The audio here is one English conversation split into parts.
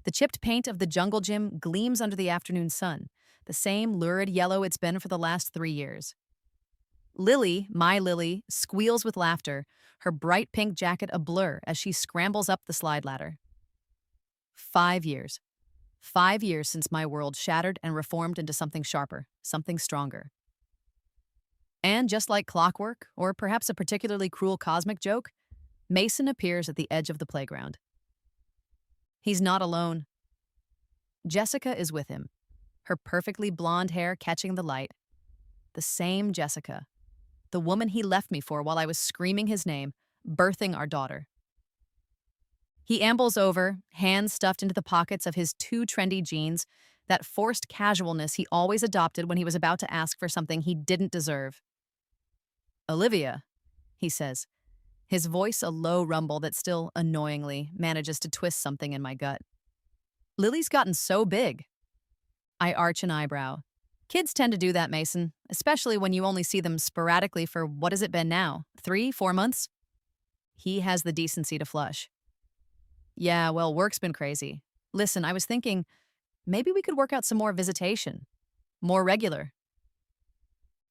The chipped paint of the jungle gym gleams under the afternoon sun, the same lurid yellow it's been for the last 3 years. Lily, my Lily, squeals with laughter, her bright pink jacket a blur as she scrambles up the slide ladder. 5 years. 5 years since my world shattered and reformed into something sharper, something stronger. And just like clockwork, or perhaps a particularly cruel cosmic joke, Mason appears at the edge of the playground. He's not alone. Jessica is with him, her perfectly blonde hair catching the light. The same Jessica, the woman he left me for while I was screaming his name, birthing our daughter. He ambles over, hands stuffed into the pockets of his too trendy jeans, that forced casualness he always adopted when he was about to ask for something he didn't deserve. "Olivia," he says, his voice a low rumble that still, annoyingly, manages to twist something in my gut. "Lily's gotten so big." I arch an eyebrow. Kids tend to do that, Mason, especially when you only see them sporadically for what has it been now, 3, 4 months? He has the decency to flush. "Yeah, well, work's been crazy. Listen, I was thinking, maybe we could work out some more visitation. More regular."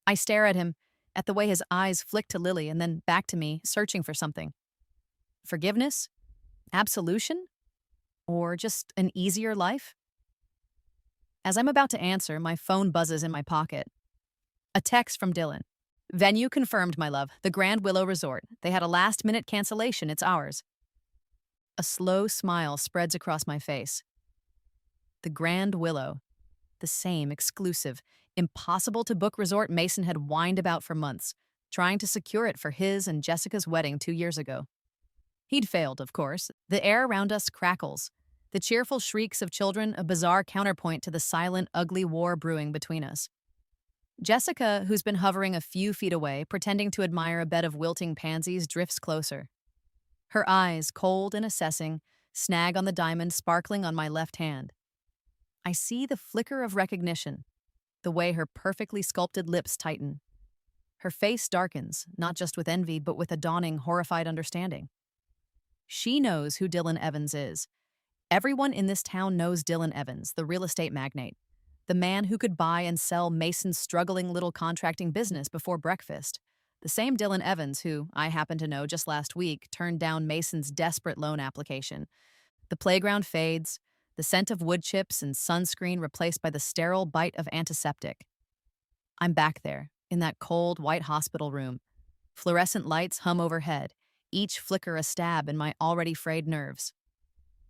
I stare at him, at the way his eyes flick to Lily and then back to me, searching for something. Forgiveness? Absolution? Or just an easier life? As I'm about to answer, my phone buzzes in my pocket. A text from Dylan. "Venue confirmed, my love. The Grand Willow Resort. They had a last-minute cancellation. It's ours." A slow smile spreads across my face. The Grand Willow. The same exclusive, impossible-to-book resort Mason had whined about for months, trying to secure it for his and Jessica's wedding 2 years ago. He'd failed, of course. The air around us crackles. The cheerful shrieks of children a bizarre counterpoint to the silent, ugly war brewing between us. Jessica, who's been hovering a few feet away, pretending to admire a bed of wilting pansies, drifts closer. Her eyes, cold and assessing, snag on the diamond sparkling on my left hand. I see the flicker of recognition, the way her perfectly sculpted lips tighten. Her face darkens, not just with envy, but with a dawning, horrified understanding. She knows who Dylan Evans is. Everyone in this town knows Dylan Evans, the real estate magnate, the man who could buy and sell Mason's struggling little contracting business before breakfast. The same Dylan Evans who, I happen to know just last week, turned down Mason's desperate loan application. The playground fades, the scent of wood chips and sunscreen replaced by the sterile bite of antiseptic. I'm back there, in that cold, white hospital room. Fluorescent lights hum overhead, each flicker a stab in my already frayed nerves.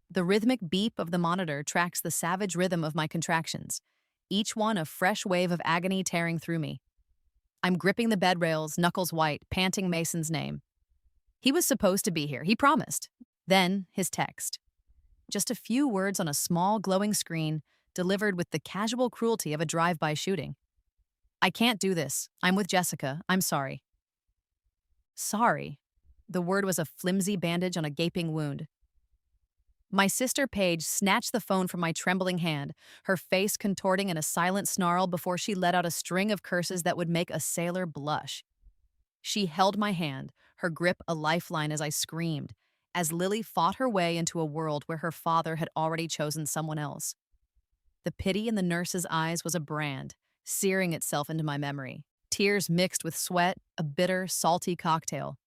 The rhythmic beep of the monitor tracks the savage rhythm of my contractions, each one a fresh wave of agony tearing through me. I'm gripping the bed rails, knuckles white, panting Mason's name. He was supposed to be here, he promised. Then, his text. Just a few words on a small, glowing screen, delivered with the casual cruelty of a drive-by shooting. "I can't do this. I'm with Jessica. I'm sorry." Sorry. The word was a flimsy bandage on a gaping wound. My sister Paige snatched the phone from my trembling hand, her face contorting in a silent snarl before she let out a string of curses that would make a sailor blush. She held my hand, her grip a lifeline as I screamed, as Lily fought her way into a world where her father had already chosen someone else. The pity in the nurse's eyes was a brand, searing itself into my memory, tears mixed with sweat, a bitter, salty cocktail.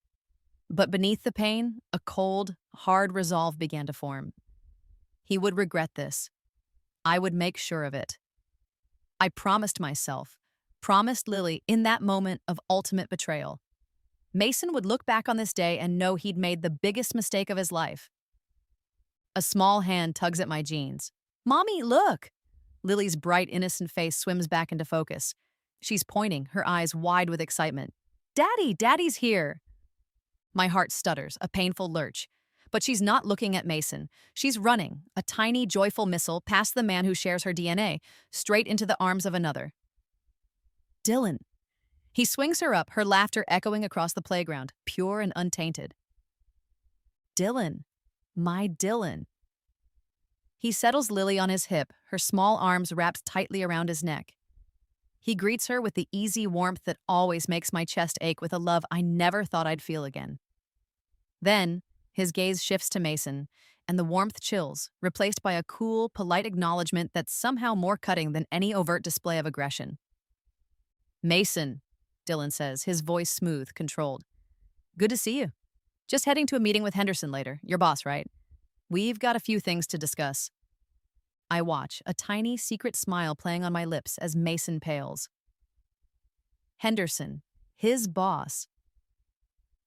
But beneath the pain, a cold, hard resolve began to form. He would regret this. I would make sure of it. I promised myself, promised Lily in that moment of ultimate betrayal. Mason would look back on this day and know he'd made the biggest mistake of his life. A small hand tugs at my jeans. "Mommy, look!" Lily's bright, innocent face swims back into focus. She's pointing, her eyes wide with excitement. "Daddy, Daddy's here!" My heart stutters, a painful lurch. But she's not looking at Mason. She's running, a tiny, joyful missile, past the man who shares her DNA, straight into the arms of another. "Dylan." He swings her up, her laughter echoing across the playground, pure and untainted. "Dylan. My Dylan." He settles Lily on his hip, her small arms wrapped tightly around his neck. He greets her with the easy warmth that always makes my chest ache with a love I never thought I'd feel again. Then, his gaze shifts to Mason, and the warmth chills, replaced by a cool, polite acknowledgement that's somehow more cutting than any overt display of aggression. Mason, Dylan says, his voice smooth, controlled. Good to see you. Just heading to a meeting with Henderson later. Your boss, right? We've got a few things to discuss. I watch, a tiny, secret smile playing on my lips as Mason pales. Henderson, his boss.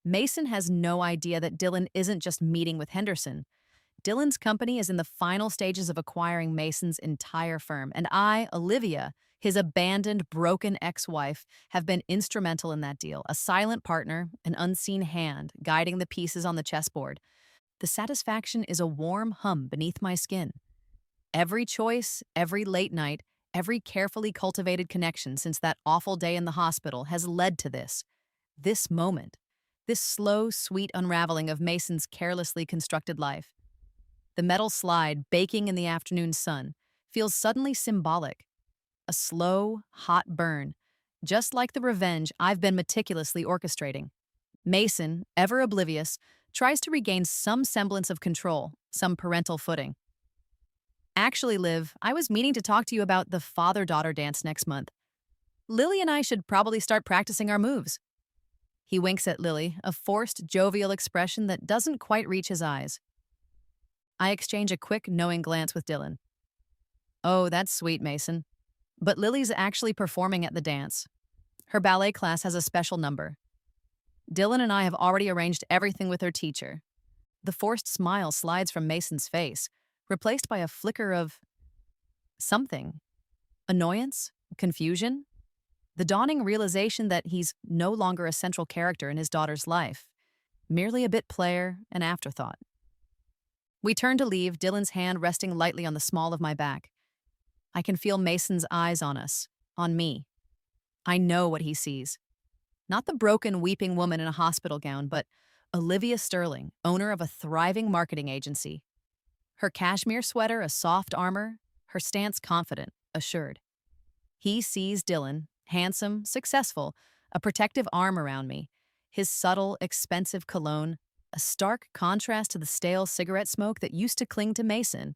Mason has no idea that Dylan isn't just meeting with Henderson. Dylan's company is in the final stages of acquiring Mason's entire firm, and I, Olivia, his abandoned, broken ex-wife, have been instrumental in that deal, a silent partner, an unseen hand, guiding the pieces on the chessboard. The satisfaction is a warm hum beneath my skin. Every choice, every late night, every carefully cultivated connection since that awful day in the hospital has led to this moment, this slow, sweet unraveling of Mason's carelessly constructed life. The metal slide, baking in the afternoon sun, feels suddenly symbolic. A slow, hot burn, just like the revenge I've been meticulously orchestrating. Mason, ever oblivious, tries to regain some semblance of control, some parental footing. Actually, Liv, I was meaning to talk to you about the father-daughter dance next month. Lily and I should probably start practicing our moves. He winks at Lily, a forced, jovial expression that doesn't quite reach his eyes. I exchange a quick, knowing glance with Dylan. Oh, that's sweet, Mason. But Lily's actually performing at the dance. Her ballet class has a special number. Dylan and I have already arranged everything with her teacher. The forced smile slides from Mason's face, replaced by a flicker of something. Annoyance? Confusion? The dawning realization that he's no longer a central character in his daughter's life, merely a bit player, an afterthought. We turn to leave, Dylan's hand resting lightly on the small of my back. I can feel Mason's eyes on us, on me. I know what he sees. Not the broken, weeping woman in a hospital gown, but Olivia Sterling, owner of a thriving marketing agency. Her cashmere sweater, a soft armor, her stance confident, assured. He sees Dylan, handsome, successful, a protective arm around me, his subtle, expensive cologne, a stark contrast to the stale cigarette smoke that used to cling to Mason.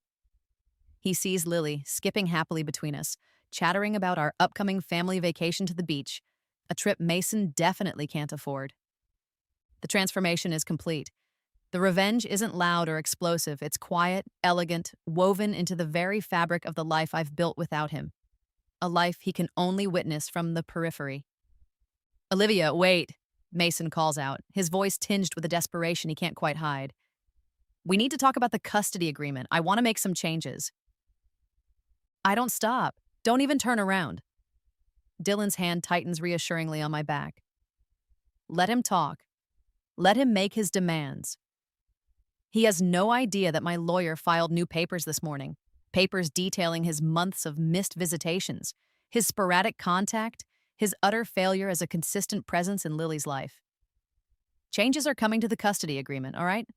He sees Lily, skipping happily between us, chattering about our upcoming family vacation to the beach, a trip Mason definitely can't afford. The transformation is complete. The revenge isn't loud or explosive, it's quiet, elegant, woven into the very fabric of the life I've built without him. A life he can only witness from the periphery. Olivia, wait, Mason calls out, his voice tinged with a desperation he can't quite hide. We need to talk about the custody agreement. I want to make some changes. I don't stop. Don't even turn around. Dylan's hand tightens reassuringly on my back. Let him talk. Let him make his demands. He has no idea that my lawyer filed new papers this morning, papers detailing his months of missed visitations, his sporadic contact, his utter failure as a consistent presence in Lily's life. Changes are coming to the custody agreement, all right?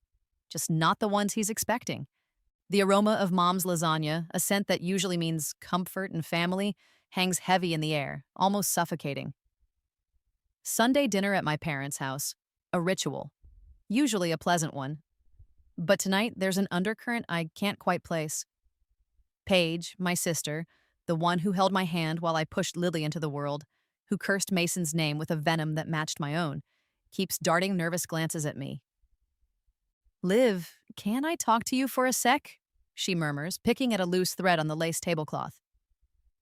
Just not the ones he's expecting. The aroma of Mom's lasagna, a scent that usually means comfort and family, hangs heavy in the air, almost suffocating. Sunday dinner at my parents' house, a ritual, usually a pleasant one. But tonight, there's an undercurrent I can't quite place. Paige, my sister, the one who held my hand while I pushed Lily into the world, who cursed Mason's name with a venom that matched my own, keeps darting nervous glances at me. Liv, can I talk to you for a sec? She murmurs, picking at a loose thread on the lace tablecloth.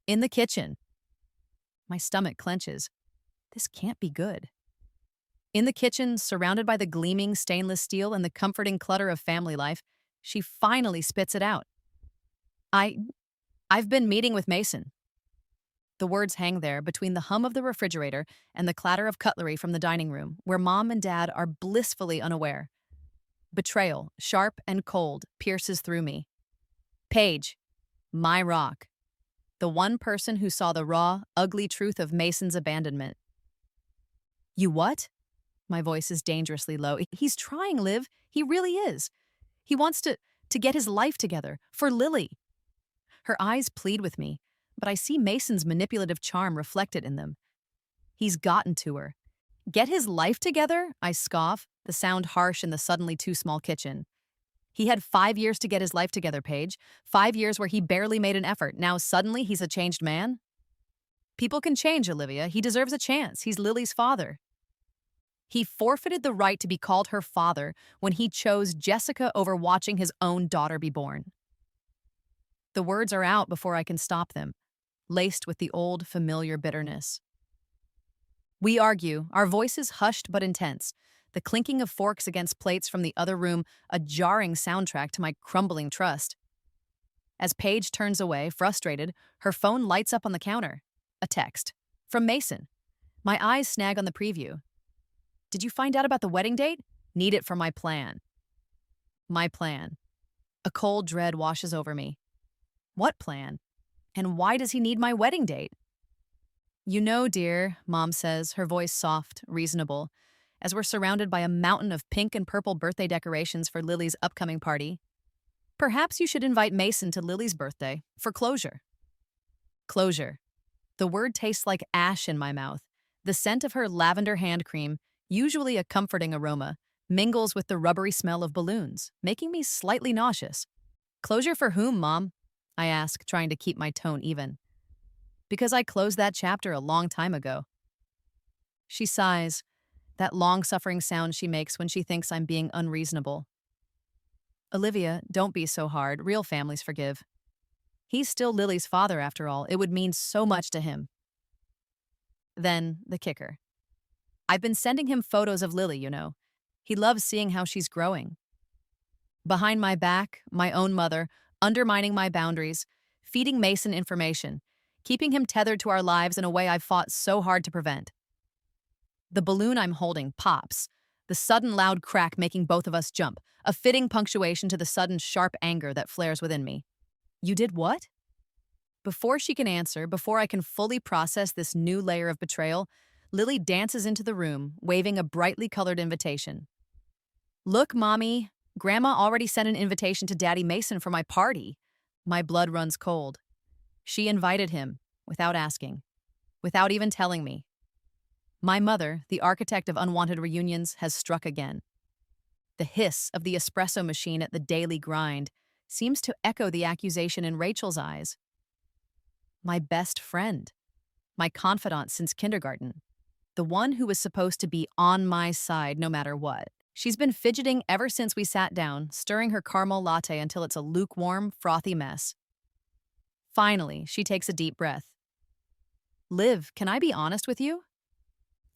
In the kitchen. My stomach clenches. This can't be good. In the kitchen, surrounded by the gleaming stainless steel and the comforting clutter of family life, she finally spits it out. I've been meeting with Mason. The words hang there between the hum of the refrigerator and the clatter of cutlery from the dining room, where Mom and Dad are blissfully unaware. Betrayal, sharp and cold, pierces through me. Paige, my rock. The one person who saw the raw, ugly truth of Mason's abandonment. You what? My voice is dangerously low. He's trying, Liv. He really is. He wants to get his life together, for Lily. Her eyes plead with me, but I see Mason's manipulative charm reflected in them. He's gotten to her. Get his life together? I scoff, the sound harsh in the suddenly too small kitchen. He had 5 years to get his life together, Paige. 5 years where he barely made an effort. Now suddenly he's a changed man? People can change, Olivia. He deserves a chance. He's Lily's father. He forfeited the right to be called her father when he chose Jessica over watching his own daughter be born. The words are out before I can stop them, laced with the old, familiar bitterness. We argue, our voices hushed but intense, the clinking of forks against plates from the other room a jarring soundtrack to my crumbling trust. As Paige turns away, frustrated, her phone lights up on the counter. A text. From Mason. My eyes snag on the preview. Did you find out about the wedding date? Need it for my plan. My plan. A cold dread washes over me. What plan? And why does he need my wedding date? You know, dear, Mom says, her voice soft, reasonable, as we're surrounded by a mountain of pink and purple birthday decorations for Lily's upcoming party. Perhaps you should invite Mason to Lily's birthday for closure. Closure. The word tastes like ash in my mouth. The scent of her lavender hand cream, usually a comforting aroma, mingles with the rubbery smell of balloons, making me slightly nauseous. Closure for whom, Mom? I ask, trying to keep my tone even. Because I closed that chapter a long time ago. She sighs, that long-suffering sound she makes when she thinks I'm being unreasonable. Olivia, don't be so hard. Real families forgive. He's still Lily's father, after all. It would mean so much to him. Then, the kicker. I've been sending him photos of Lily, you know. He loves seeing how she's growing. Behind my back, my own mother, undermining my boundaries, feeding Mason information, keeping him tethered to our lives in a way I've fought so hard to prevent. The balloon I'm holding pops, the sudden loud crack making both of us jump, a fitting punctuation to the sudden sharp anger that flares within me. You did what? Before she can answer, before I can fully process this new layer of betrayal, Lily dances into the room, waving a brightly colored invitation. Look, Mommy, Grandma already sent an invitation to Daddy Mason for my party. My blood runs cold. She invited him, without asking, without even telling me. My mother, the architect of unwanted reunions, has struck again. The hiss of the espresso machine at the daily grind seems to echo the accusation in Rachel's eyes. My best friend, my confidant since kindergarten, the one who was supposed to be on my side no matter what. She's been fidgeting ever since we sat down, stirring her caramel latte until it's a lukewarm, frothy mess. Finally, she takes a deep breath. Liv, can I be honest with you?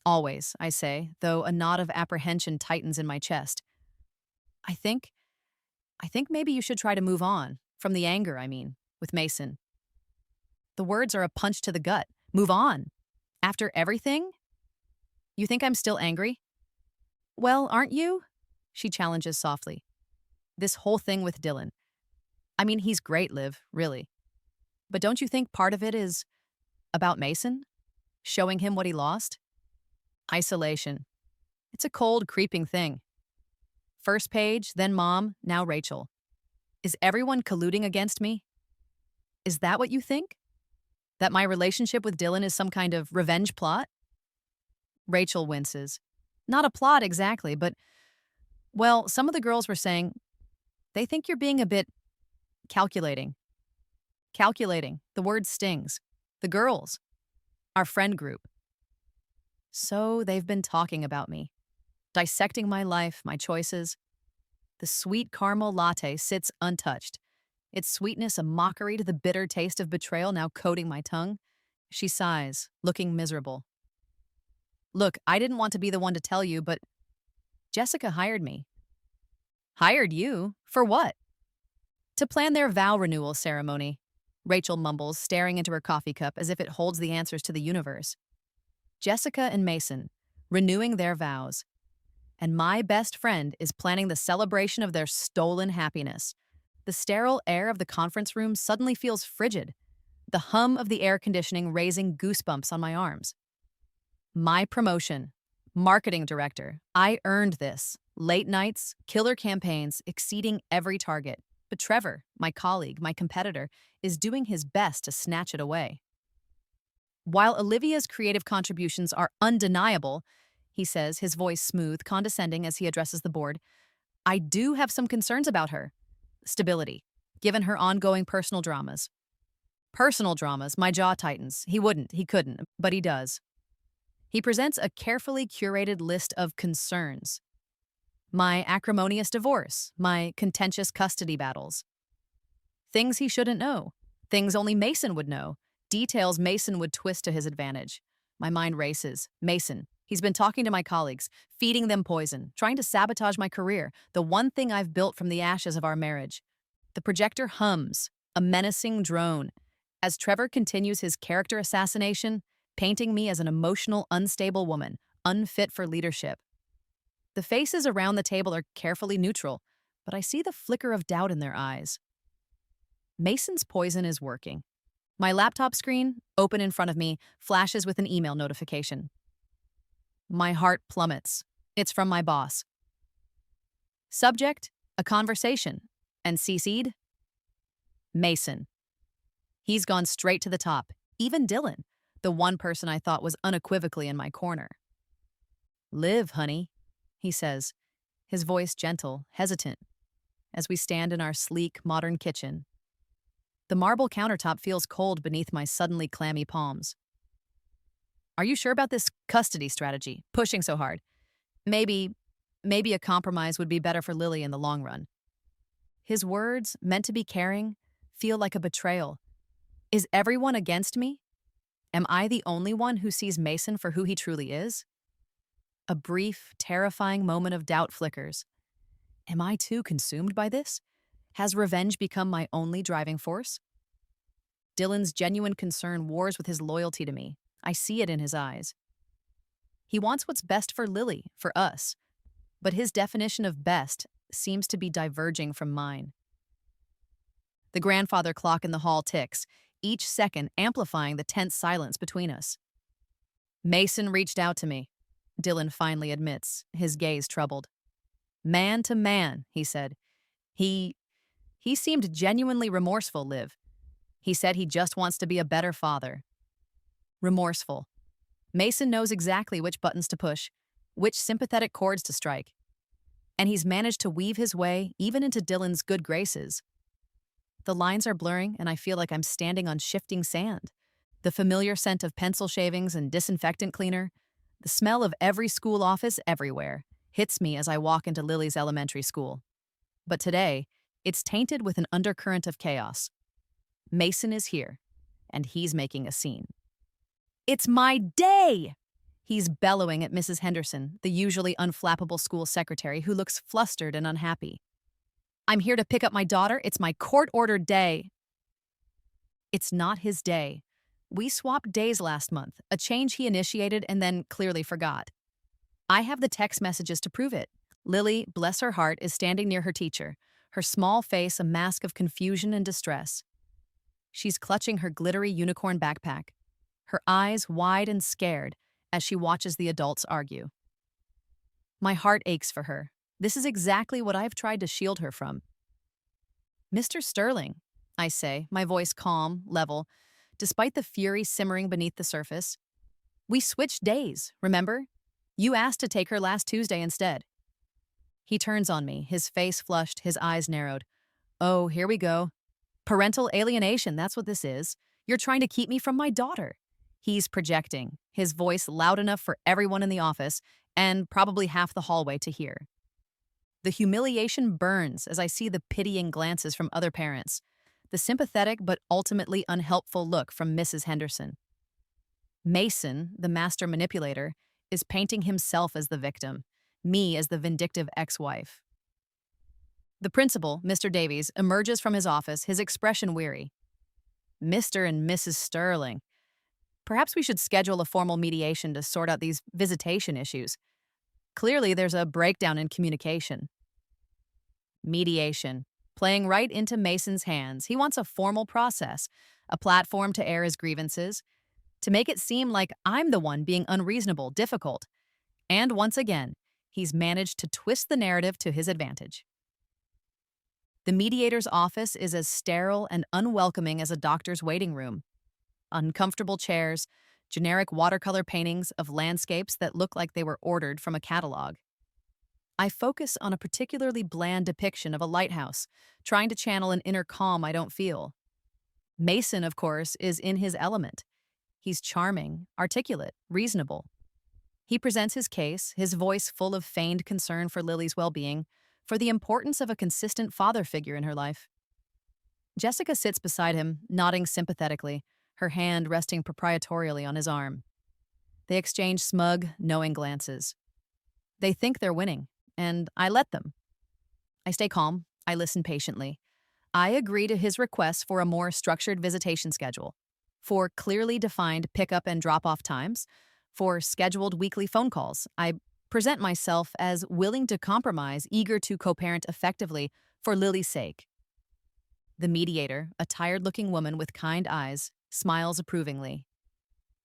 Always, I say, though a knot of apprehension tightens in my chest. I think maybe you should try to move on, from the anger, I mean, with Mason. The words are a punch to the gut. Move on. After everything? You think I'm still angry? Well, aren't you? She challenges softly. This whole thing with Dylan. I mean, he's great, Liv, really. But don't you think part of it is about Mason? Showing him what he lost? Isolation. It's a cold, creeping thing. First Paige, then Mom, now Rachel. Is everyone colluding against me? Is that what you think? That my relationship with Dylan is some kind of revenge plot? Rachel winces. Not a plot exactly, but, well, some of the girls were saying they think you're being a bit calculating. Calculating. The word stings. The girls. Our friend group. So they've been talking about me. Dissecting my life, my choices. The sweet caramel latte sits untouched. Its sweetness a mockery to the bitter taste of betrayal now coating my tongue. She sighs, looking miserable. Look, I didn't want to be the one to tell you, but Jessica hired me. Hired you? For what? To plan their vow renewal ceremony. Rachel mumbles, staring into her coffee cup as if it holds the answers to the universe. Jessica and Mason, renewing their vows. And my best friend is planning the celebration of their stolen happiness. The sterile air of the conference room suddenly feels frigid, the hum of the air conditioning raising goosebumps on my arms. My promotion, marketing director. I earned this. Late nights, killer campaigns, exceeding every target. But Trevor, my colleague, my competitor, is doing his best to snatch it away. While Olivia's creative contributions are undeniable, he says, his voice smooth, condescending as he addresses the board, I do have some concerns about her. Stability, given her ongoing personal dramas. Personal dramas, my jaw tightens. He couldn't, but he does. He presents a carefully curated list of concerns. My acrimonious divorce, my contentious custody battles. Things he shouldn't know. Things only Mason would know. Details Mason would twist to his advantage. My mind races. Mason. He's been talking to my colleagues, feeding them poison, trying to sabotage my career, the one thing I've built from the ashes of our marriage. The projector hums, a menacing drone, as Trevor continues his character assassination, painting me as an emotional, unstable woman, unfit for leadership. The faces around the table are carefully neutral, but I see the flicker of doubt in their eyes. Mason's poison is working. My laptop screen, open in front of me, flashes with an email notification. My heart plummets. It's from my boss. Subject, a conversation. And CC'd? Mason. He's gone straight to the top. Even Dylan, the one person I thought was unequivocally in my corner. Live, honey, he says, his voice gentle, hesitant, as we stand in our sleek, modern kitchen. The marble countertop feels cold beneath my suddenly clammy palms. Are you sure about this custody strategy, pushing so hard? Maybe a compromise would be better for Lily in the long run. His words, meant to be caring, feel like a betrayal. Is everyone against me? Am I the only one who sees Mason for who he truly is? A brief, terrifying moment of doubt flickers. Am I too consumed by this? Has revenge become my only driving force? Dylan's genuine concern wars with his loyalty to me. I see it in his eyes. He wants what's best for Lily, for us, but his definition of best seems to be diverging from mine. The grandfather clock in the hall ticks, each second amplifying the tense silence between us. Mason reached out to me, Dylan finally admits, his gaze troubled. Man to man, he said. He seemed genuinely remorseful, Liv. He said he just wants to be a better father. Remorseful. Mason knows exactly which buttons to push, which sympathetic chords to strike. And he's managed to weave his way even into Dylan's good graces. The lines are blurring, and I feel like I'm standing on shifting sand. The familiar scent of pencil shavings and disinfectant cleaner, the smell of every school office everywhere, hits me as I walk into Lily's elementary school. But today, it's tainted with an undercurrent of chaos. Mason is here, and he's making a scene. It's my day! He's bellowing at Mrs. Henderson, the usually unflappable school secretary who looks flustered and unhappy. I'm here to pick up my daughter. It's my court-ordered day. It's not his day. We swapped days last month, a change he initiated and then clearly forgot. I have the text messages to prove it. Lily, bless her heart, is standing near her teacher, her small face a mask of confusion and distress. She's clutching her glittery unicorn backpack, her eyes wide and scared as she watches the adults argue. My heart aches for her. This is exactly what I've tried to shield her from. Mr. Sterling, I say, my voice calm, level, despite the fury simmering beneath the surface. We switched days, remember? You asked to take her last Tuesday instead. He turns on me, his face flushed, his eyes narrowed. Oh, here we go. Parental alienation, that's what this is. You're trying to keep me from my daughter. He's projecting, his voice loud enough for everyone in the office and probably half the hallway to hear. The humiliation burns as I see the pitying glances from other parents, the sympathetic but ultimately unhelpful look from Mrs. Henderson. Mason, the master manipulator, is painting himself as the victim, me as the vindictive ex-wife. The principal, Mr. Davies, emerges from his office, his expression weary. Mr. and Mrs. Sterling. Perhaps we should schedule a formal mediation to sort out these visitation issues. Clearly, there's a breakdown in communication. Mediation. Playing right into Mason's hands. He wants a formal process, a platform to air his grievances, to make it seem like I'm the one being unreasonable, difficult. And once again, he's managed to twist the narrative to his advantage. The mediator's office is as sterile and unwelcoming as a doctor's waiting room. Uncomfortable chairs, generic watercolor paintings of landscapes that look like they were ordered from a catalog. I focus on a particularly bland depiction of a lighthouse, trying to channel an inner calm I don't feel. Mason, of course, is in his element. He's charming, articulate, reasonable. He presents his case, his voice full of feigned concern for Lily's well-being, for the importance of a consistent father figure in her life. Jessica sits beside him, nodding sympathetically, her hand resting proprietorially on his arm. They exchange smug, knowing glances. They think they're winning, and I let them. I stay calm, I listen patiently. I agree to his request for a more structured visitation schedule, for clearly defined pickup and drop-off times, for scheduled weekly phone calls. I present myself as willing to compromise, eager to co-parent effectively for Lily's sake. The mediator, a tired-looking woman with kind eyes, smiles approvingly.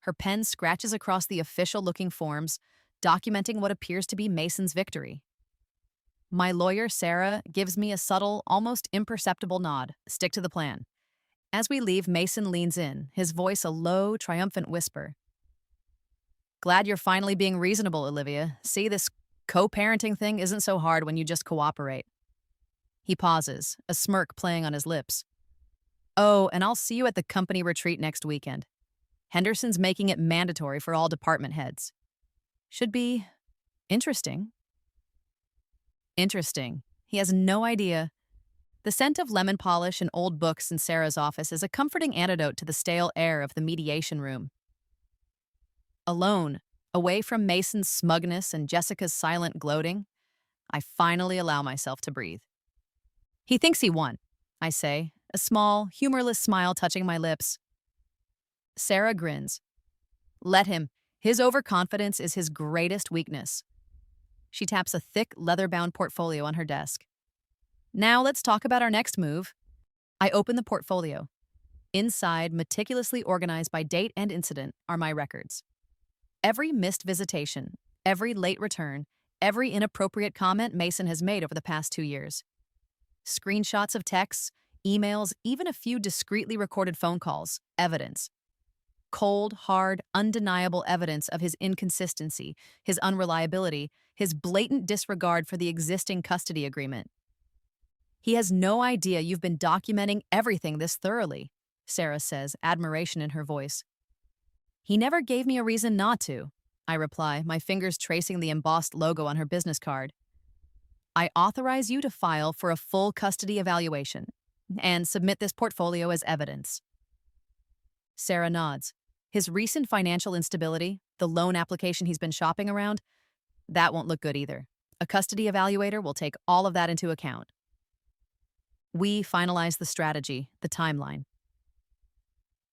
Her pen scratches across the official-looking forms, documenting what appears to be Mason's victory. My lawyer, Sarah, gives me a subtle, almost imperceptible nod. Stick to the plan. As we leave, Mason leans in, his voice a low, triumphant whisper. Glad you're finally being reasonable, Olivia. See, this co-parenting thing isn't so hard when you just cooperate. He pauses, a smirk playing on his lips. Oh, and I'll see you at the company retreat next weekend. Henderson's making it mandatory for all department heads. Should be interesting. Interesting. He has no idea. The scent of lemon polish and old books in Sarah's office is a comforting antidote to the stale air of the mediation room. Alone, away from Mason's smugness and Jessica's silent gloating, I finally allow myself to breathe. He thinks he won, I say, a small, humorless smile touching my lips. Sarah grins. Let him. His overconfidence is his greatest weakness. She taps a thick, leather-bound portfolio on her desk. Now let's talk about our next move. I open the portfolio. Inside, meticulously organized by date and incident, are my records. Every missed visitation, every late return, every inappropriate comment Mason has made over the past 2 years. Screenshots of texts, emails, even a few discreetly recorded phone calls, evidence. Cold, hard, undeniable evidence of his inconsistency, his unreliability, his blatant disregard for the existing custody agreement. He has no idea you've been documenting everything this thoroughly, Sarah says, admiration in her voice. He never gave me a reason not to, I reply, my fingers tracing the embossed logo on her business card. I authorize you to file for a full custody evaluation and submit this portfolio as evidence. Sarah nods. His recent financial instability, the loan application he's been shopping around, that won't look good either. A custody evaluator will take all of that into account. We finalize the strategy, the timeline.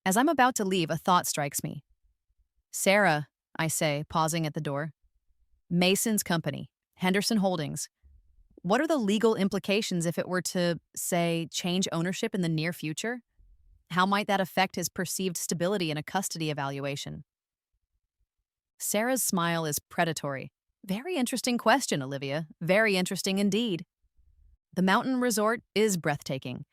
As I'm about to leave, a thought strikes me. Sarah, I say, pausing at the door. Mason's company, Henderson Holdings. What are the legal implications if it were to, say, change ownership in the near future? How might that affect his perceived stability in a custody evaluation? Sarah's smile is predatory. Very interesting question, Olivia. Very interesting indeed. The mountain resort is breathtaking.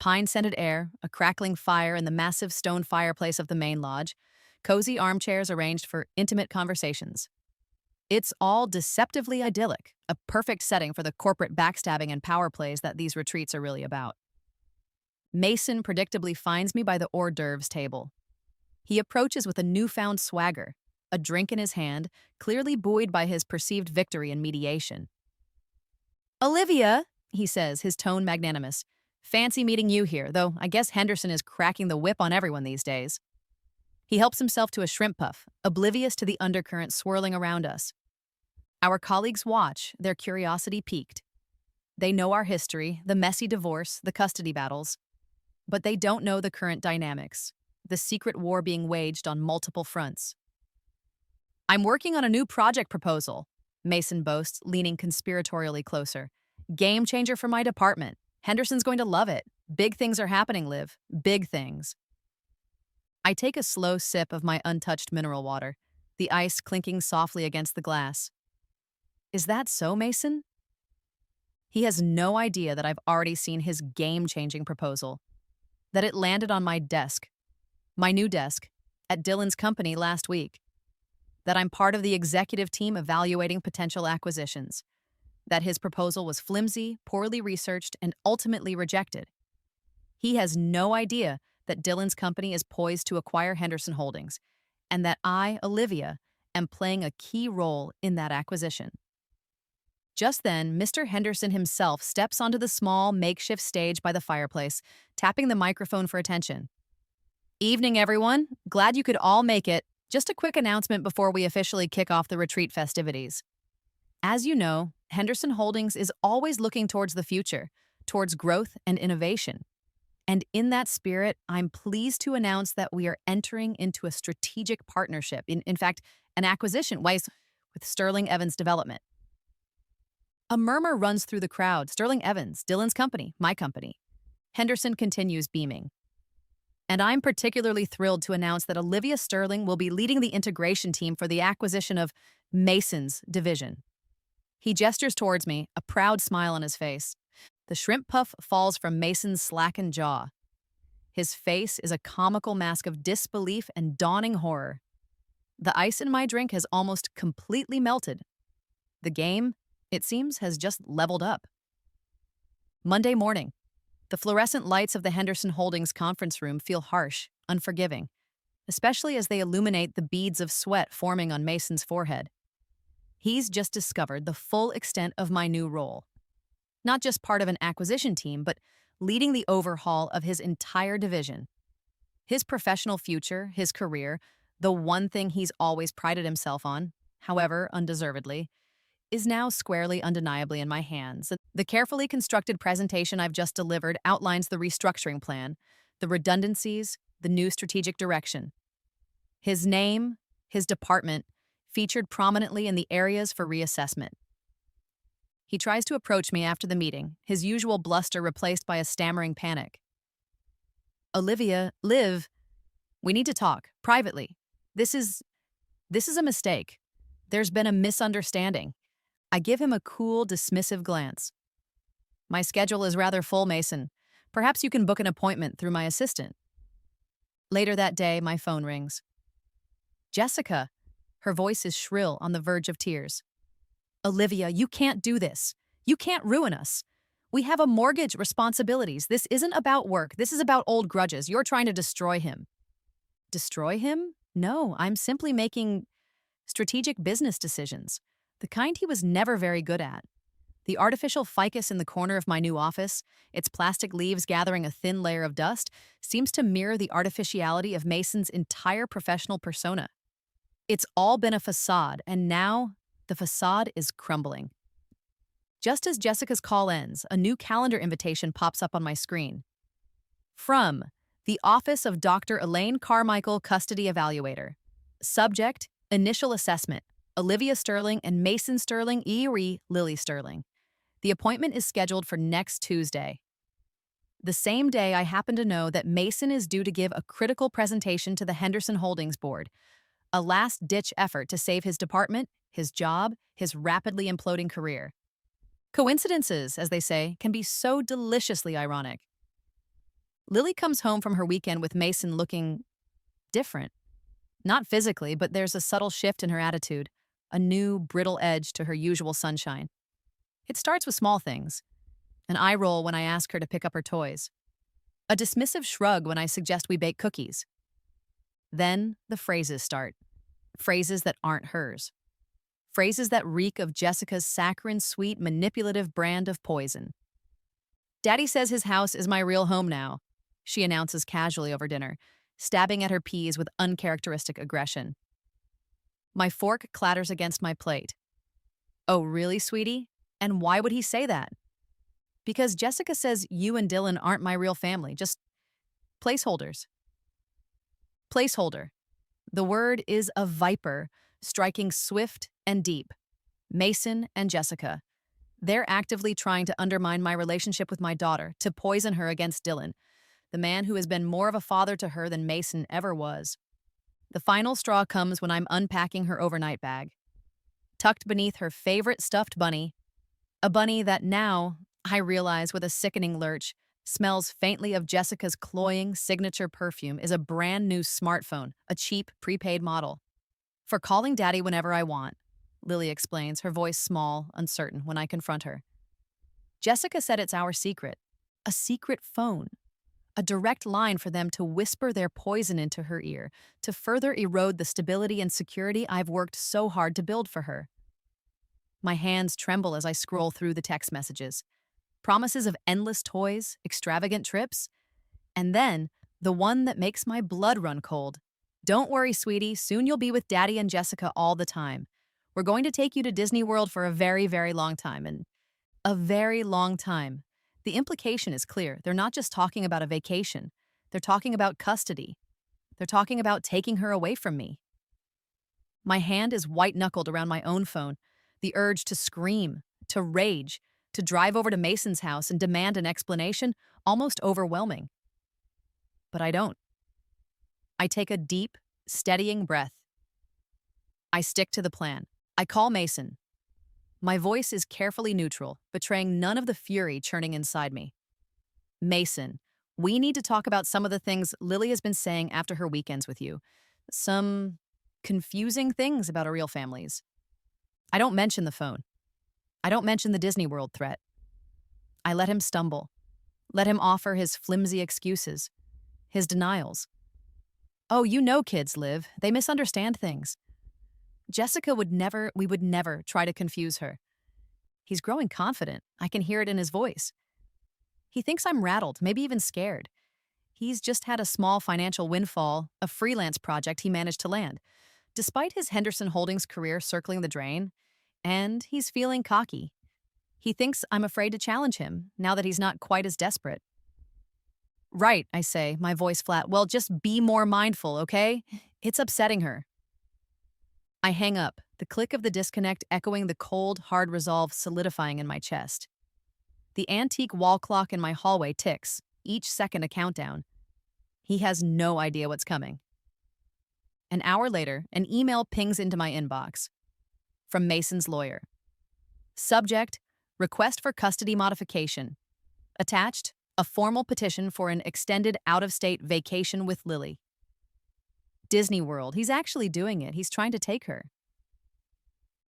Pine-scented air, a crackling fire in the massive stone fireplace of the main lodge, cozy armchairs arranged for intimate conversations. It's all deceptively idyllic, a perfect setting for the corporate backstabbing and power plays that these retreats are really about. Mason predictably finds me by the hors d'oeuvres table. He approaches with a newfound swagger, a drink in his hand, clearly buoyed by his perceived victory in mediation. Olivia, he says, his tone magnanimous. Fancy meeting you here, though I guess Henderson is cracking the whip on everyone these days. He helps himself to a shrimp puff, oblivious to the undercurrent swirling around us. Our colleagues watch, their curiosity piqued. They know our history, the messy divorce, the custody battles. But they don't know the current dynamics, the secret war being waged on multiple fronts. I'm working on a new project proposal, Mason boasts, leaning conspiratorially closer. Game changer for my department. Henderson's going to love it. Big things are happening, Liv. Big things. I take a slow sip of my untouched mineral water, the ice clinking softly against the glass. Is that so, Mason? He has no idea that I've already seen his game-changing proposal, that it landed on my desk, my new desk, at Dylan's company last week, that I'm part of the executive team evaluating potential acquisitions. that his proposal was flimsy, poorly researched, and ultimately rejected. He has no idea that Dylan's company is poised to acquire Henderson Holdings, and that I, Olivia, am playing a key role in that acquisition. Just then, Mr. Henderson himself steps onto the small, makeshift stage by the fireplace, tapping the microphone for attention. Evening, everyone. Glad you could all make it. Just a quick announcement before we officially kick off the retreat festivities. As you know, Henderson Holdings is always looking towards the future, towards growth and innovation. And in that spirit, I'm pleased to announce that we are entering into a strategic partnership, in fact, an acquisition with Sterling Evans Development. A murmur runs through the crowd. Sterling Evans, Dylan's company, my company. Henderson continues beaming. And I'm particularly thrilled to announce that Olivia Sterling will be leading the integration team for the acquisition of Mason's division. He gestures towards me, a proud smile on his face. The shrimp puff falls from Mason's slackened jaw. His face is a comical mask of disbelief and dawning horror. The ice in my drink has almost completely melted. The game, it seems, has just leveled up. Monday morning. The fluorescent lights of the Henderson Holdings conference room feel harsh, unforgiving, especially as they illuminate the beads of sweat forming on Mason's forehead. He's just discovered the full extent of my new role. Not just part of an acquisition team, but leading the overhaul of his entire division. His professional future, his career, the one thing he's always prided himself on, however undeservedly, is now squarely undeniably in my hands. The carefully constructed presentation I've just delivered outlines the restructuring plan, the redundancies, the new strategic direction. His name, his department, featured prominently in the areas for reassessment. He tries to approach me after the meeting, his usual bluster replaced by a stammering panic. Olivia, Liv, we need to talk, privately. This is a mistake. There's been a misunderstanding. I give him a cool, dismissive glance. My schedule is rather full, Mason. Perhaps you can book an appointment through my assistant. Later that day, my phone rings. Jessica. Her voice is shrill, on the verge of tears. Olivia, you can't do this. You can't ruin us. We have a mortgage, responsibilities. This isn't about work. This is about old grudges. You're trying to destroy him. Destroy him? No, I'm simply making strategic business decisions, the kind he was never very good at. The artificial ficus in the corner of my new office, its plastic leaves gathering a thin layer of dust, seems to mirror the artificiality of Mason's entire professional persona. It's all been a facade, and now the facade is crumbling. Just as Jessica's call ends, a new calendar invitation pops up on my screen. From the Office of Dr. Elaine Carmichael, Custody Evaluator. Subject, Initial Assessment, Olivia Sterling and Mason Sterling, Lily Sterling. The appointment is scheduled for next Tuesday. The same day, I happen to know that Mason is due to give a critical presentation to the Henderson Holdings Board, a last-ditch effort to save his department, his job, his rapidly imploding career. Coincidences, as they say, can be so deliciously ironic. Lily comes home from her weekend with Mason looking different. Not physically, but there's a subtle shift in her attitude, a new, brittle edge to her usual sunshine. It starts with small things. An eye roll when I ask her to pick up her toys. A dismissive shrug when I suggest we bake cookies. Then the phrases start. Phrases that aren't hers. Phrases that reek of Jessica's saccharine-sweet, manipulative brand of poison. Daddy says his house is my real home now, she announces casually over dinner, stabbing at her peas with uncharacteristic aggression. My fork clatters against my plate. Oh, really, sweetie? And why would he say that? Because Jessica says you and Dylan aren't my real family, just placeholders. Placeholder. The word is a viper, striking swift and deep. Mason and Jessica. They're actively trying to undermine my relationship with my daughter, to poison her against Dylan, the man who has been more of a father to her than Mason ever was. The final straw comes when I'm unpacking her overnight bag. Tucked beneath her favorite stuffed bunny, a bunny that now, I realize with a sickening lurch, smells faintly of Jessica's cloying signature perfume, is a brand new smartphone, a cheap prepaid model. For calling Daddy whenever I want. Lily explains, her voice small, uncertain when I confront her. Jessica said it's our secret. A secret phone. A direct line for them to whisper their poison into her ear, to further erode the stability and security I've worked so hard to build for her. My hands tremble as I scroll through the text messages. Promises of endless toys, extravagant trips, and then the one that makes my blood run cold. Don't worry, sweetie, soon you'll be with Daddy and Jessica all the time. We're going to take you to Disney World for a very, very long time, and a very long time. The implication is clear. They're not just talking about a vacation. They're talking about custody. They're talking about taking her away from me. My hand is white-knuckled around my own phone, the urge to scream, to rage, to drive over to Mason's house and demand an explanation, almost overwhelming. But I don't. I take a deep, steadying breath. I stick to the plan. I call Mason. My voice is carefully neutral, betraying none of the fury churning inside me. Mason, we need to talk about some of the things Lily has been saying after her weekends with you. Some confusing things about our real families. I don't mention the phone. I don't mention the Disney World threat. I let him stumble. Let him offer his flimsy excuses. His denials. Oh, you know kids, Liv. They misunderstand things. We would never try to confuse her. He's growing confident. I can hear it in his voice. He thinks I'm rattled, maybe even scared. He's just had a small financial windfall, a freelance project he managed to land, despite his Henderson Holdings career circling the drain, and he's feeling cocky. He thinks I'm afraid to challenge him, now that he's not quite as desperate. Right, I say, my voice flat. Well, just be more mindful, okay? It's upsetting her. I hang up, the click of the disconnect echoing the cold, hard resolve solidifying in my chest. The antique wall clock in my hallway ticks, each second a countdown. He has no idea what's coming. An hour later, an email pings into my inbox. From Mason's lawyer. Subject, request for custody modification. Attached, a formal petition for an extended out-of-state vacation with Lily. Disney World. He's actually doing it. He's trying to take her.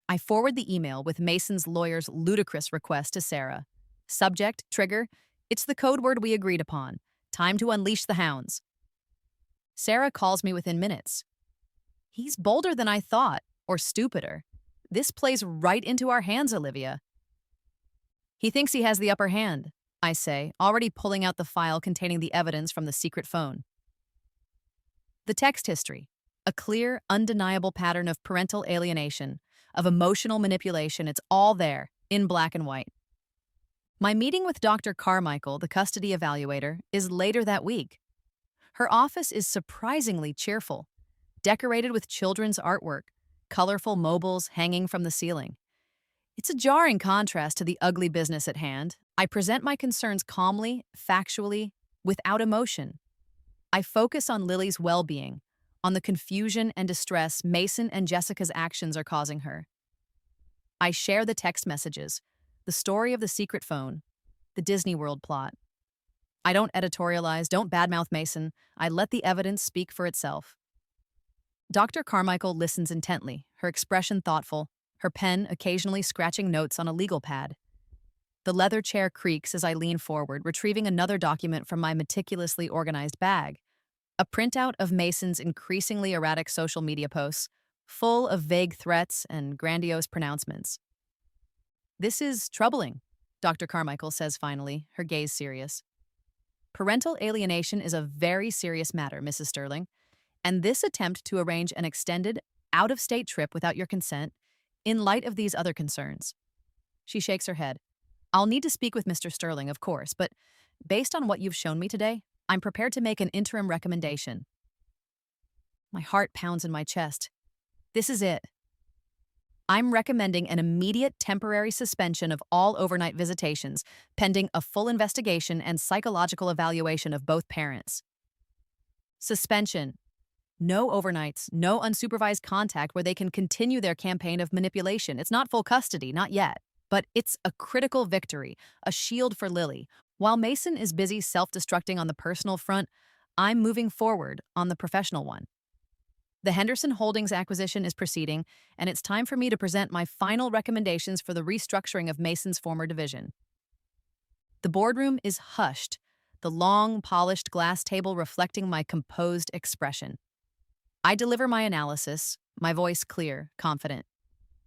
I forward the email with Mason's lawyer's ludicrous request to Sarah. Subject, trigger, it's the code word we agreed upon. Time to unleash the hounds. Sarah calls me within minutes. He's bolder than I thought, or stupider. This plays right into our hands, Olivia. He thinks he has the upper hand, I say, already pulling out the file containing the evidence from the secret phone. The text history, a clear, undeniable pattern of parental alienation, of emotional manipulation, it's all there, in black and white. My meeting with Dr. Carmichael, the custody evaluator, is later that week. Her office is surprisingly cheerful, decorated with children's artwork, colorful mobiles hanging from the ceiling. It's a jarring contrast to the ugly business at hand. I present my concerns calmly, factually, without emotion. I focus on Lily's well-being, on the confusion and distress Mason and Jessica's actions are causing her. I share the text messages, the story of the secret phone, the Disney World plot. I don't editorialize, don't badmouth Mason. I let the evidence speak for itself. Dr. Carmichael listens intently, her expression thoughtful, her pen occasionally scratching notes on a legal pad. The leather chair creaks as I lean forward, retrieving another document from my meticulously organized bag. A printout of Mason's increasingly erratic social media posts, full of vague threats and grandiose pronouncements. This is troubling, Dr. Carmichael says finally, her gaze serious. Parental alienation is a very serious matter, Mrs. Sterling, and this attempt to arrange an extended, out-of-state trip without your consent in light of these other concerns. She shakes her head. I'll need to speak with Mr. Sterling, of course, but based on what you've shown me today, I'm prepared to make an interim recommendation. My heart pounds in my chest. This is it. I'm recommending an immediate temporary suspension of all overnight visitations, pending a full investigation and psychological evaluation of both parents. Suspension. No overnights, no unsupervised contact where they can continue their campaign of manipulation. It's not full custody, not yet. But it's a critical victory, a shield for Lily. While Mason is busy self-destructing on the personal front, I'm moving forward on the professional one. The Henderson Holdings acquisition is proceeding, and it's time for me to present my final recommendations for the restructuring of Mason's former division. The boardroom is hushed, the long, polished glass table reflecting my composed expression. I deliver my analysis, my voice clear, confident.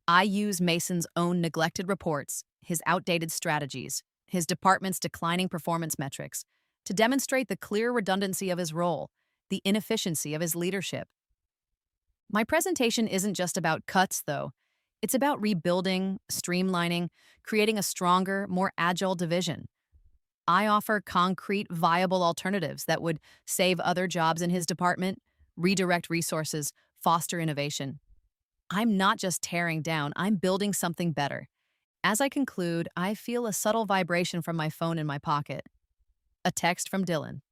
I use Mason's own neglected reports, his outdated strategies, his department's declining performance metrics, to demonstrate the clear redundancy of his role, the inefficiency of his leadership. My presentation isn't just about cuts, though. It's about rebuilding, streamlining, creating a stronger, more agile division. I offer concrete, viable alternatives that would save other jobs in his department, redirect resources, foster innovation. I'm not just tearing down, I'm building something better. As I conclude, I feel a subtle vibration from my phone in my pocket. A text from Dylan.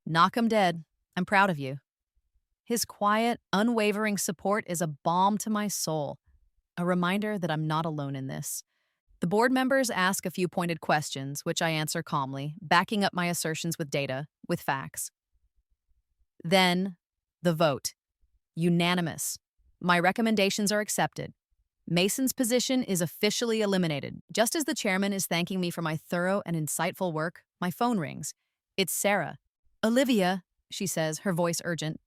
"Knock 'em dead. I'm proud of you." His quiet, unwavering support is a balm to my soul, a reminder that I'm not alone in this. The board members ask a few pointed questions, which I answer calmly, backing up my assertions with data, with facts. Then, the vote. Unanimous. My recommendations are accepted. Mason's position is officially eliminated. Just as the chairman is thanking me for my thorough and insightful work, my phone rings. It's Sarah. "Olivia," she says, her voice urgent.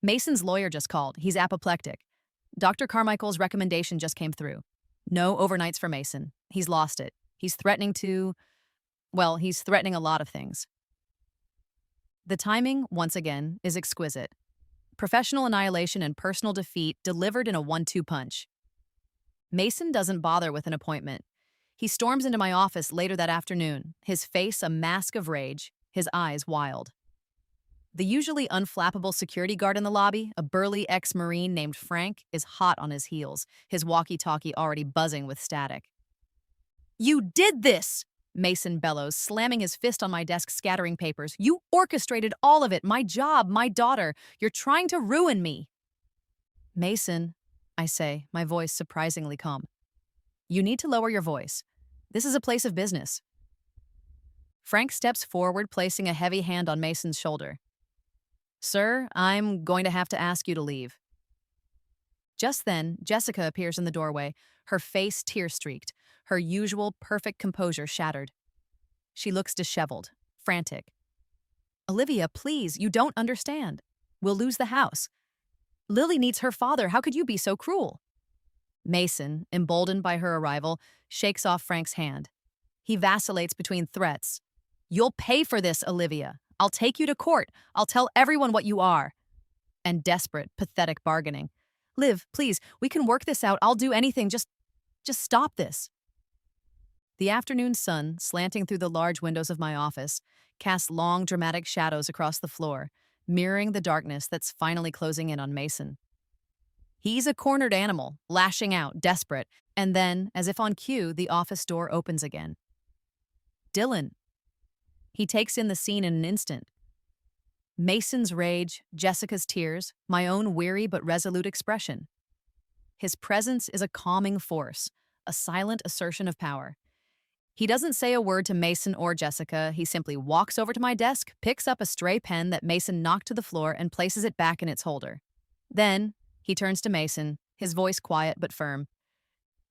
"Mason's lawyer just called. He's apoplectic. Dr. Carmichael's recommendation just came through. No overnights for Mason. He's lost it. He's threatening he's threatening a lot of things." The timing, once again, is exquisite. Professional annihilation and personal defeat delivered in a 1-2 punch. Mason doesn't bother with an appointment. He storms into my office later that afternoon, his face a mask of rage, his eyes wild. The usually unflappable security guard in the lobby, a burly ex-Marine named Frank, is hot on his heels, his walkie-talkie already buzzing with static. "You did this!" Mason bellows, slamming his fist on my desk, scattering papers. "You orchestrated all of it, my job, my daughter. You're trying to ruin me." "Mason," I say, my voice surprisingly calm. "You need to lower your voice. This is a place of business." Frank steps forward, placing a heavy hand on Mason's shoulder. "Sir, I'm going to have to ask you to leave." Just then, Jessica appears in the doorway, her face tear-streaked, her usual perfect composure shattered. She looks disheveled, frantic. "Olivia, please, you don't understand. We'll lose the house. Lily needs her father. How could you be so cruel?" Mason, emboldened by her arrival, shakes off Frank's hand. He vacillates between threats. "You'll pay for this, Olivia. I'll take you to court. I'll tell everyone what you are." And desperate, pathetic bargaining. "Liv, please, we can work this out. I'll do anything. Just stop this." The afternoon sun, slanting through the large windows of my office, casts long, dramatic shadows across the floor, mirroring the darkness that's finally closing in on Mason. He's a cornered animal, lashing out, desperate, and then, as if on cue, the office door opens again. "Dylan." He takes in the scene in an instant. Mason's rage, Jessica's tears, my own weary but resolute expression. His presence is a calming force, a silent assertion of power. He doesn't say a word to Mason or Jessica. He simply walks over to my desk, picks up a stray pen that Mason knocked to the floor, and places it back in its holder. Then, he turns to Mason, his voice quiet but firm.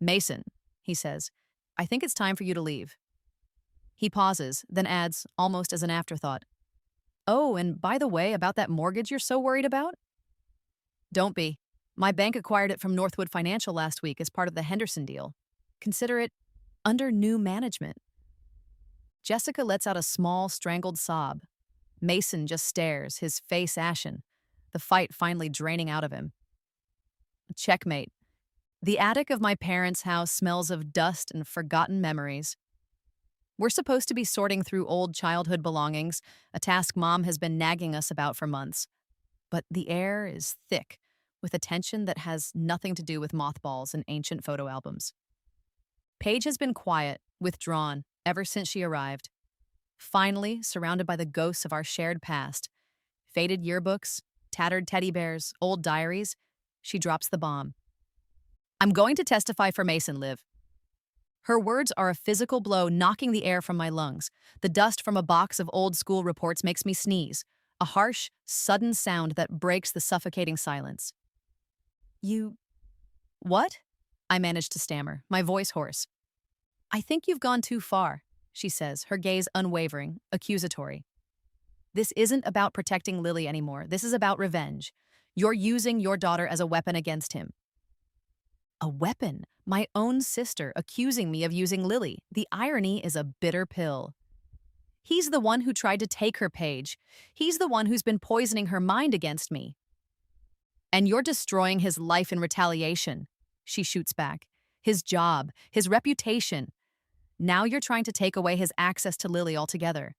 "Mason," he says, "I think it's time for you to leave." He pauses, then adds, almost as an afterthought, "Oh, and by the way, about that mortgage you're so worried about?" "Don't be. My bank acquired it from Northwood Financial last week as part of the Henderson deal. Consider it under new management." Jessica lets out a small, strangled sob. Mason just stares, his face ashen, the fight finally draining out of him. Checkmate. The attic of my parents' house smells of dust and forgotten memories. We're supposed to be sorting through old childhood belongings, a task Mom has been nagging us about for months. But the air is thick, with a tension that has nothing to do with mothballs and ancient photo albums. Paige has been quiet, withdrawn, ever since she arrived. Finally, surrounded by the ghosts of our shared past, faded yearbooks, tattered teddy bears, old diaries, she drops the bomb. "I'm going to testify for Mason, Liv." Her words are a physical blow knocking the air from my lungs. The dust from a box of old school reports makes me sneeze. a harsh, sudden sound that breaks the suffocating silence. You. What? I managed to stammer, my voice hoarse. I think you've gone too far, she says, her gaze unwavering, accusatory. This isn't about protecting Lily anymore. This is about revenge. You're using your daughter as a weapon against him. A weapon? My own sister accusing me of using Lily. The irony is a bitter pill. He's the one who tried to take her, Paige. He's the one who's been poisoning her mind against me. And you're destroying his life in retaliation, she shoots back. His job, his reputation. Now you're trying to take away his access to Lily altogether.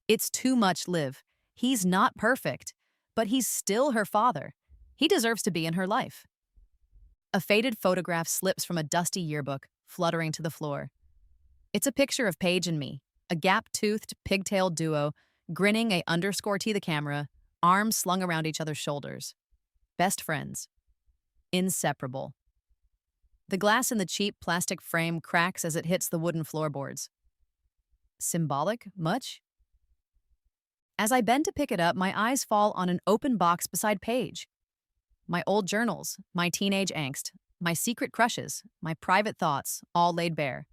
It's too much, Liv. He's not perfect, but he's still her father. He deserves to be in her life. A faded photograph slips from a dusty yearbook, fluttering to the floor. It's a picture of Paige and me, a gap-toothed, pigtailed duo, grinning _T the camera, arms slung around each other's shoulders. Best friends. Inseparable. The glass in the cheap plastic frame cracks as it hits the wooden floorboards. Symbolic, much? As I bend to pick it up, my eyes fall on an open box beside Paige. My old journals, my teenage angst, my secret crushes, my private thoughts, all laid bare.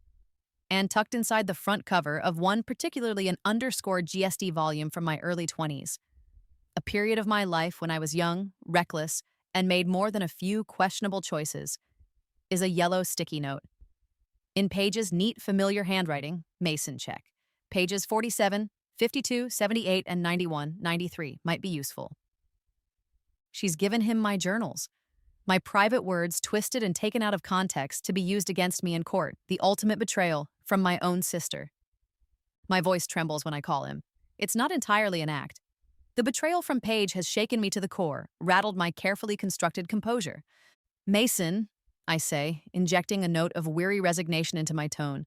And tucked inside the front cover of one particularly an underscored GSD volume from my early 20s. A period of my life when I was young, reckless, and made more than a few questionable choices, is a yellow sticky note. In Paige's neat, familiar handwriting, Mason check. Pages 47, 52, 78, and 91, 93 might be useful. She's given him my journals. My private words twisted and taken out of context to be used against me in court, the ultimate betrayal from my own sister. My voice trembles when I call him. It's not entirely an act. The betrayal from Paige has shaken me to the core, rattled my carefully constructed composure. Mason, I say, injecting a note of weary resignation into my tone.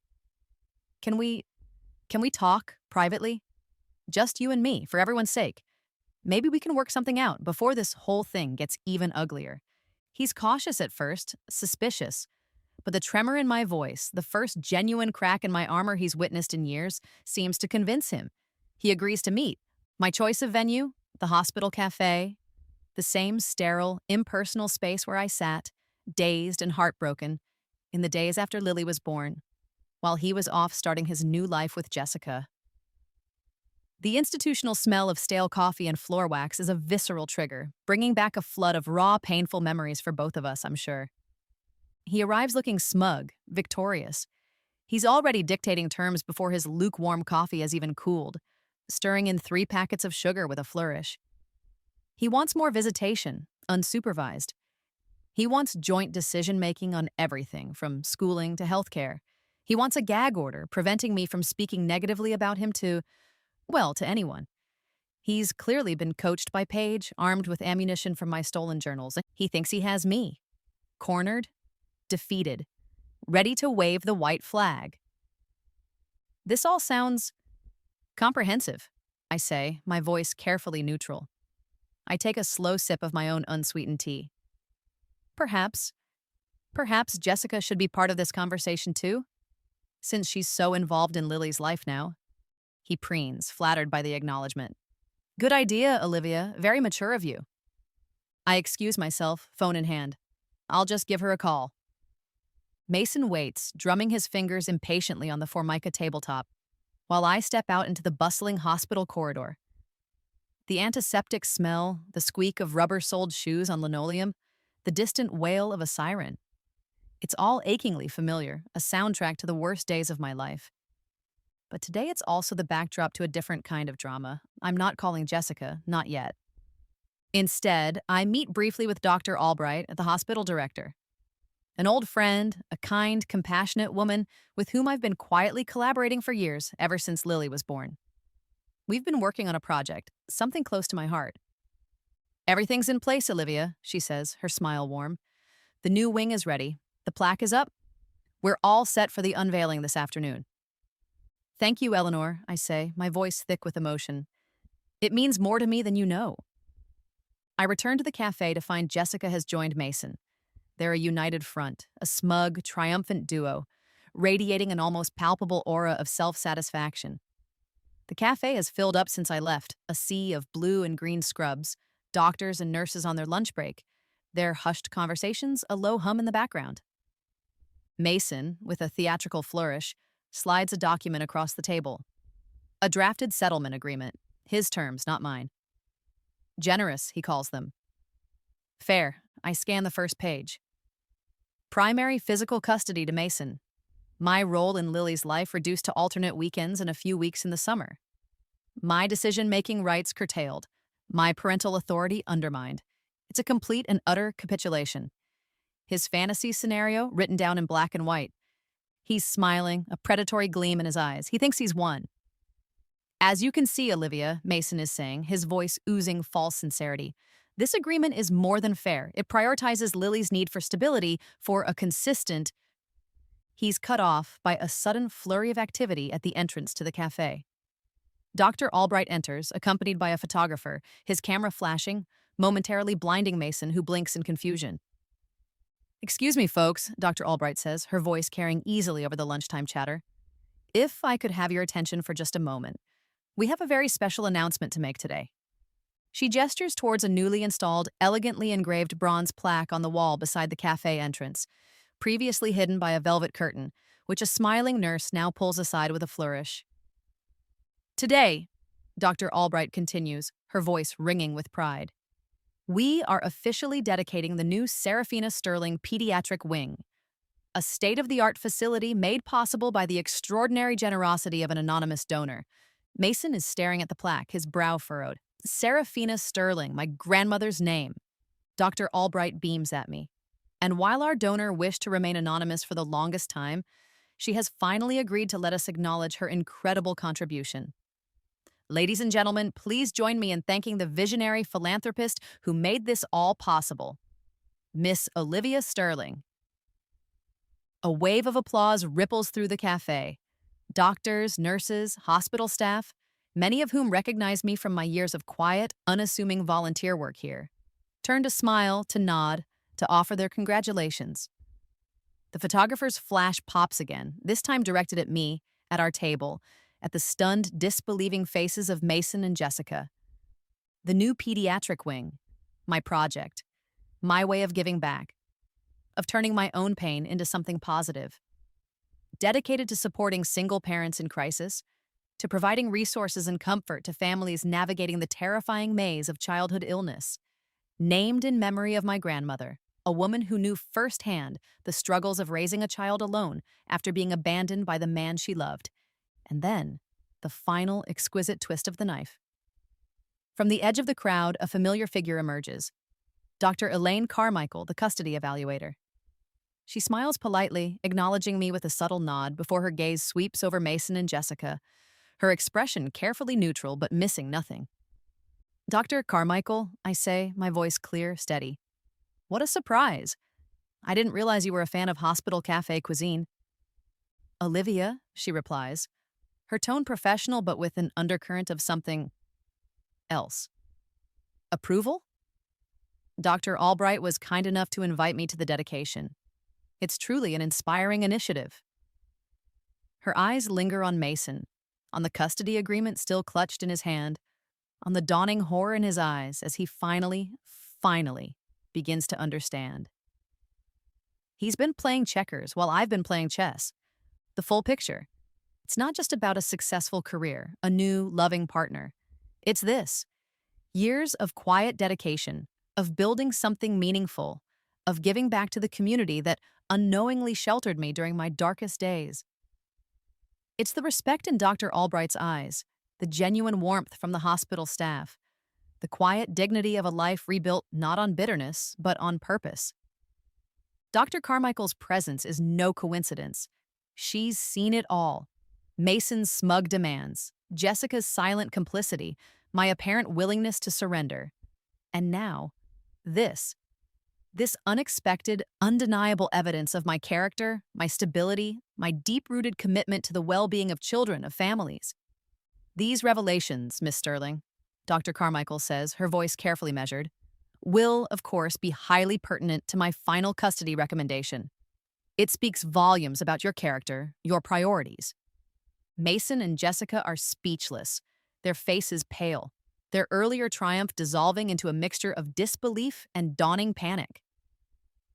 Can we talk privately? Just you and me, for everyone's sake. Maybe we can work something out before this whole thing gets even uglier. He's cautious at first, suspicious. But the tremor in my voice, the first genuine crack in my armor he's witnessed in years, seems to convince him. He agrees to meet. My choice of venue? The hospital cafe. The same sterile, impersonal space where I sat, dazed and heartbroken, in the days after Lily was born, while he was off starting his new life with Jessica. The institutional smell of stale coffee and floor wax is a visceral trigger, bringing back a flood of raw, painful memories for both of us, I'm sure. He arrives looking smug, victorious. He's already dictating terms before his lukewarm coffee has even cooled, stirring in 3 packets of sugar with a flourish. He wants more visitation, unsupervised. He wants joint decision-making on everything, from schooling to healthcare. He wants a gag order, preventing me from speaking negatively about him to anyone. He's clearly been coached by Paige, armed with ammunition from my stolen journals. He thinks he has me. Cornered, defeated, ready to wave the white flag. This all sounds comprehensive, I say, my voice carefully neutral. I take a slow sip of my own unsweetened tea. Perhaps Jessica should be part of this conversation too, since she's so involved in Lily's life now. He preens, flattered by the acknowledgement. Good idea, Olivia. Very mature of you. I excuse myself, phone in hand. I'll just give her a call. Mason waits, drumming his fingers impatiently on the Formica tabletop, while I step out into the bustling hospital corridor. The antiseptic smell, the squeak of rubber-soled shoes on linoleum, the distant wail of a siren. It's all achingly familiar, a soundtrack to the worst days of my life. But today it's also the backdrop to a different kind of drama. I'm not calling Jessica, not yet. Instead, I meet briefly with Dr. Albright, the hospital director. An old friend, a kind, compassionate woman with whom I've been quietly collaborating for years, ever since Lily was born. We've been working on a project, something close to my heart. Everything's in place, Olivia, she says, her smile warm. The new wing is ready. The plaque is up. We're all set for the unveiling this afternoon. Thank you, Eleanor, I say, my voice thick with emotion. It means more to me than you know. I return to the cafe to find Jessica has joined Mason. They're a united front, a smug, triumphant duo, radiating an almost palpable aura of self-satisfaction. The cafe has filled up since I left, a sea of blue and green scrubs, doctors and nurses on their lunch break, their hushed conversations a low hum in the background. Mason, with a theatrical flourish, slides a document across the table. A drafted settlement agreement. His terms, not mine. Generous, he calls them. Fair. I scan the first page. Primary physical custody to Mason. My role in Lily's life reduced to alternate weekends and a few weeks in the summer. My decision-making rights curtailed. My parental authority undermined. It's a complete and utter capitulation. His fantasy scenario written down in black and white. He's smiling, a predatory gleam in his eyes. He thinks he's won. As you can see, Olivia, Mason is saying, his voice oozing false sincerity, this agreement is more than fair. It prioritizes Lily's need for stability for a consistent... He's cut off by a sudden flurry of activity at the entrance to the cafe. Dr. Albright enters, accompanied by a photographer, his camera flashing, momentarily blinding Mason, who blinks in confusion. Excuse me, folks, Dr. Albright says, her voice carrying easily over the lunchtime chatter. If I could have your attention for just a moment. We have a very special announcement to make today. She gestures towards a newly installed, elegantly engraved bronze plaque on the wall beside the cafe entrance, previously hidden by a velvet curtain, which a smiling nurse now pulls aside with a flourish. Today, Dr. Albright continues, her voice ringing with pride, we are officially dedicating the new Serafina Sterling Pediatric Wing, a state-of-the-art facility made possible by the extraordinary generosity of an anonymous donor. Mason is staring at the plaque, his brow furrowed. Serafina Sterling, my grandmother's name. Dr. Albright beams at me. And while our donor wished to remain anonymous for the longest time, she has finally agreed to let us acknowledge her incredible contribution. Ladies and gentlemen, please join me in thanking the visionary philanthropist who made this all possible, Miss Olivia Sterling. A wave of applause ripples through the cafe. Doctors, nurses, hospital staff, many of whom recognize me from my years of quiet, unassuming volunteer work here, turn to smile, to nod, to offer their congratulations. The photographer's flash pops again, this time directed at me, at our table, at the stunned, disbelieving faces of Mason and Jessica. The new pediatric wing, my project, my way of giving back, of turning my own pain into something positive. Dedicated to supporting single parents in crisis, to providing resources and comfort to families navigating the terrifying maze of childhood illness. Named in memory of my grandmother, a woman who knew firsthand the struggles of raising a child alone after being abandoned by the man she loved. And then, the final exquisite twist of the knife. From the edge of the crowd, a familiar figure emerges. Dr. Elaine Carmichael, the custody evaluator. She smiles politely, acknowledging me with a subtle nod before her gaze sweeps over Mason and Jessica, her expression carefully neutral but missing nothing. Dr. Carmichael, I say, my voice clear, steady. What a surprise. I didn't realize you were a fan of hospital cafe cuisine. Olivia, she replies, her tone professional but with an undercurrent of something else. Approval? Dr. Albright was kind enough to invite me to the dedication. It's truly an inspiring initiative. Her eyes linger on Mason, on the custody agreement still clutched in his hand, on the dawning horror in his eyes as he finally begins to understand. He's been playing checkers while I've been playing chess. The full picture. It's not just about a successful career, a new, loving partner. It's this. Years of quiet dedication, of building something meaningful, of giving back to the community that unknowingly sheltered me during my darkest days. It's the respect in Dr. Albright's eyes, the genuine warmth from the hospital staff, the quiet dignity of a life rebuilt not on bitterness, but on purpose. Dr. Carmichael's presence is no coincidence. She's seen it all. Mason's smug demands, Jessica's silent complicity, my apparent willingness to surrender. And now, this unexpected, undeniable evidence of my character, my stability, my deep-rooted commitment to the well-being of children, of families. These revelations, Miss Sterling, Dr. Carmichael says, her voice carefully measured, will, of course, be highly pertinent to my final custody recommendation. It speaks volumes about your character, your priorities. Mason and Jessica are speechless, their faces pale, their earlier triumph dissolving into a mixture of disbelief and dawning panic.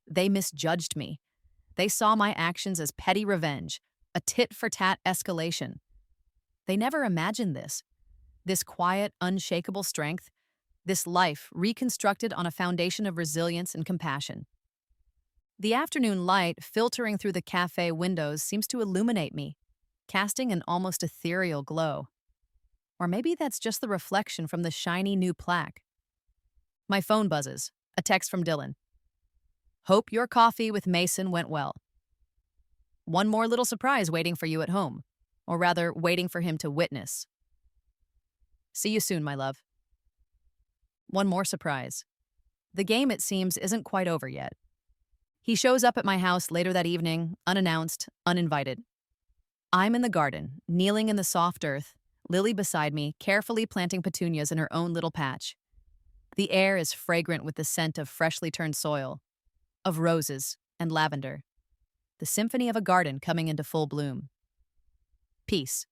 They misjudged me. They saw my actions as petty revenge, a tit-for-tat escalation. They never imagined this quiet, unshakable strength, this life reconstructed on a foundation of resilience and compassion. The afternoon light filtering through the cafe windows seems to illuminate me, casting an almost ethereal glow. Or maybe that's just the reflection from the shiny new plaque. My phone buzzes, a text from Dylan. Hope your coffee with Mason went well. One more little surprise waiting for you at home, or rather, waiting for him to witness. See you soon, my love. One more surprise. The game, it seems, isn't quite over yet. He shows up at my house later that evening, unannounced, uninvited. I'm in the garden, kneeling in the soft earth, Lily beside me, carefully planting petunias in her own little patch. The air is fragrant with the scent of freshly turned soil, of roses and lavender. The symphony of a garden coming into full bloom. Peace.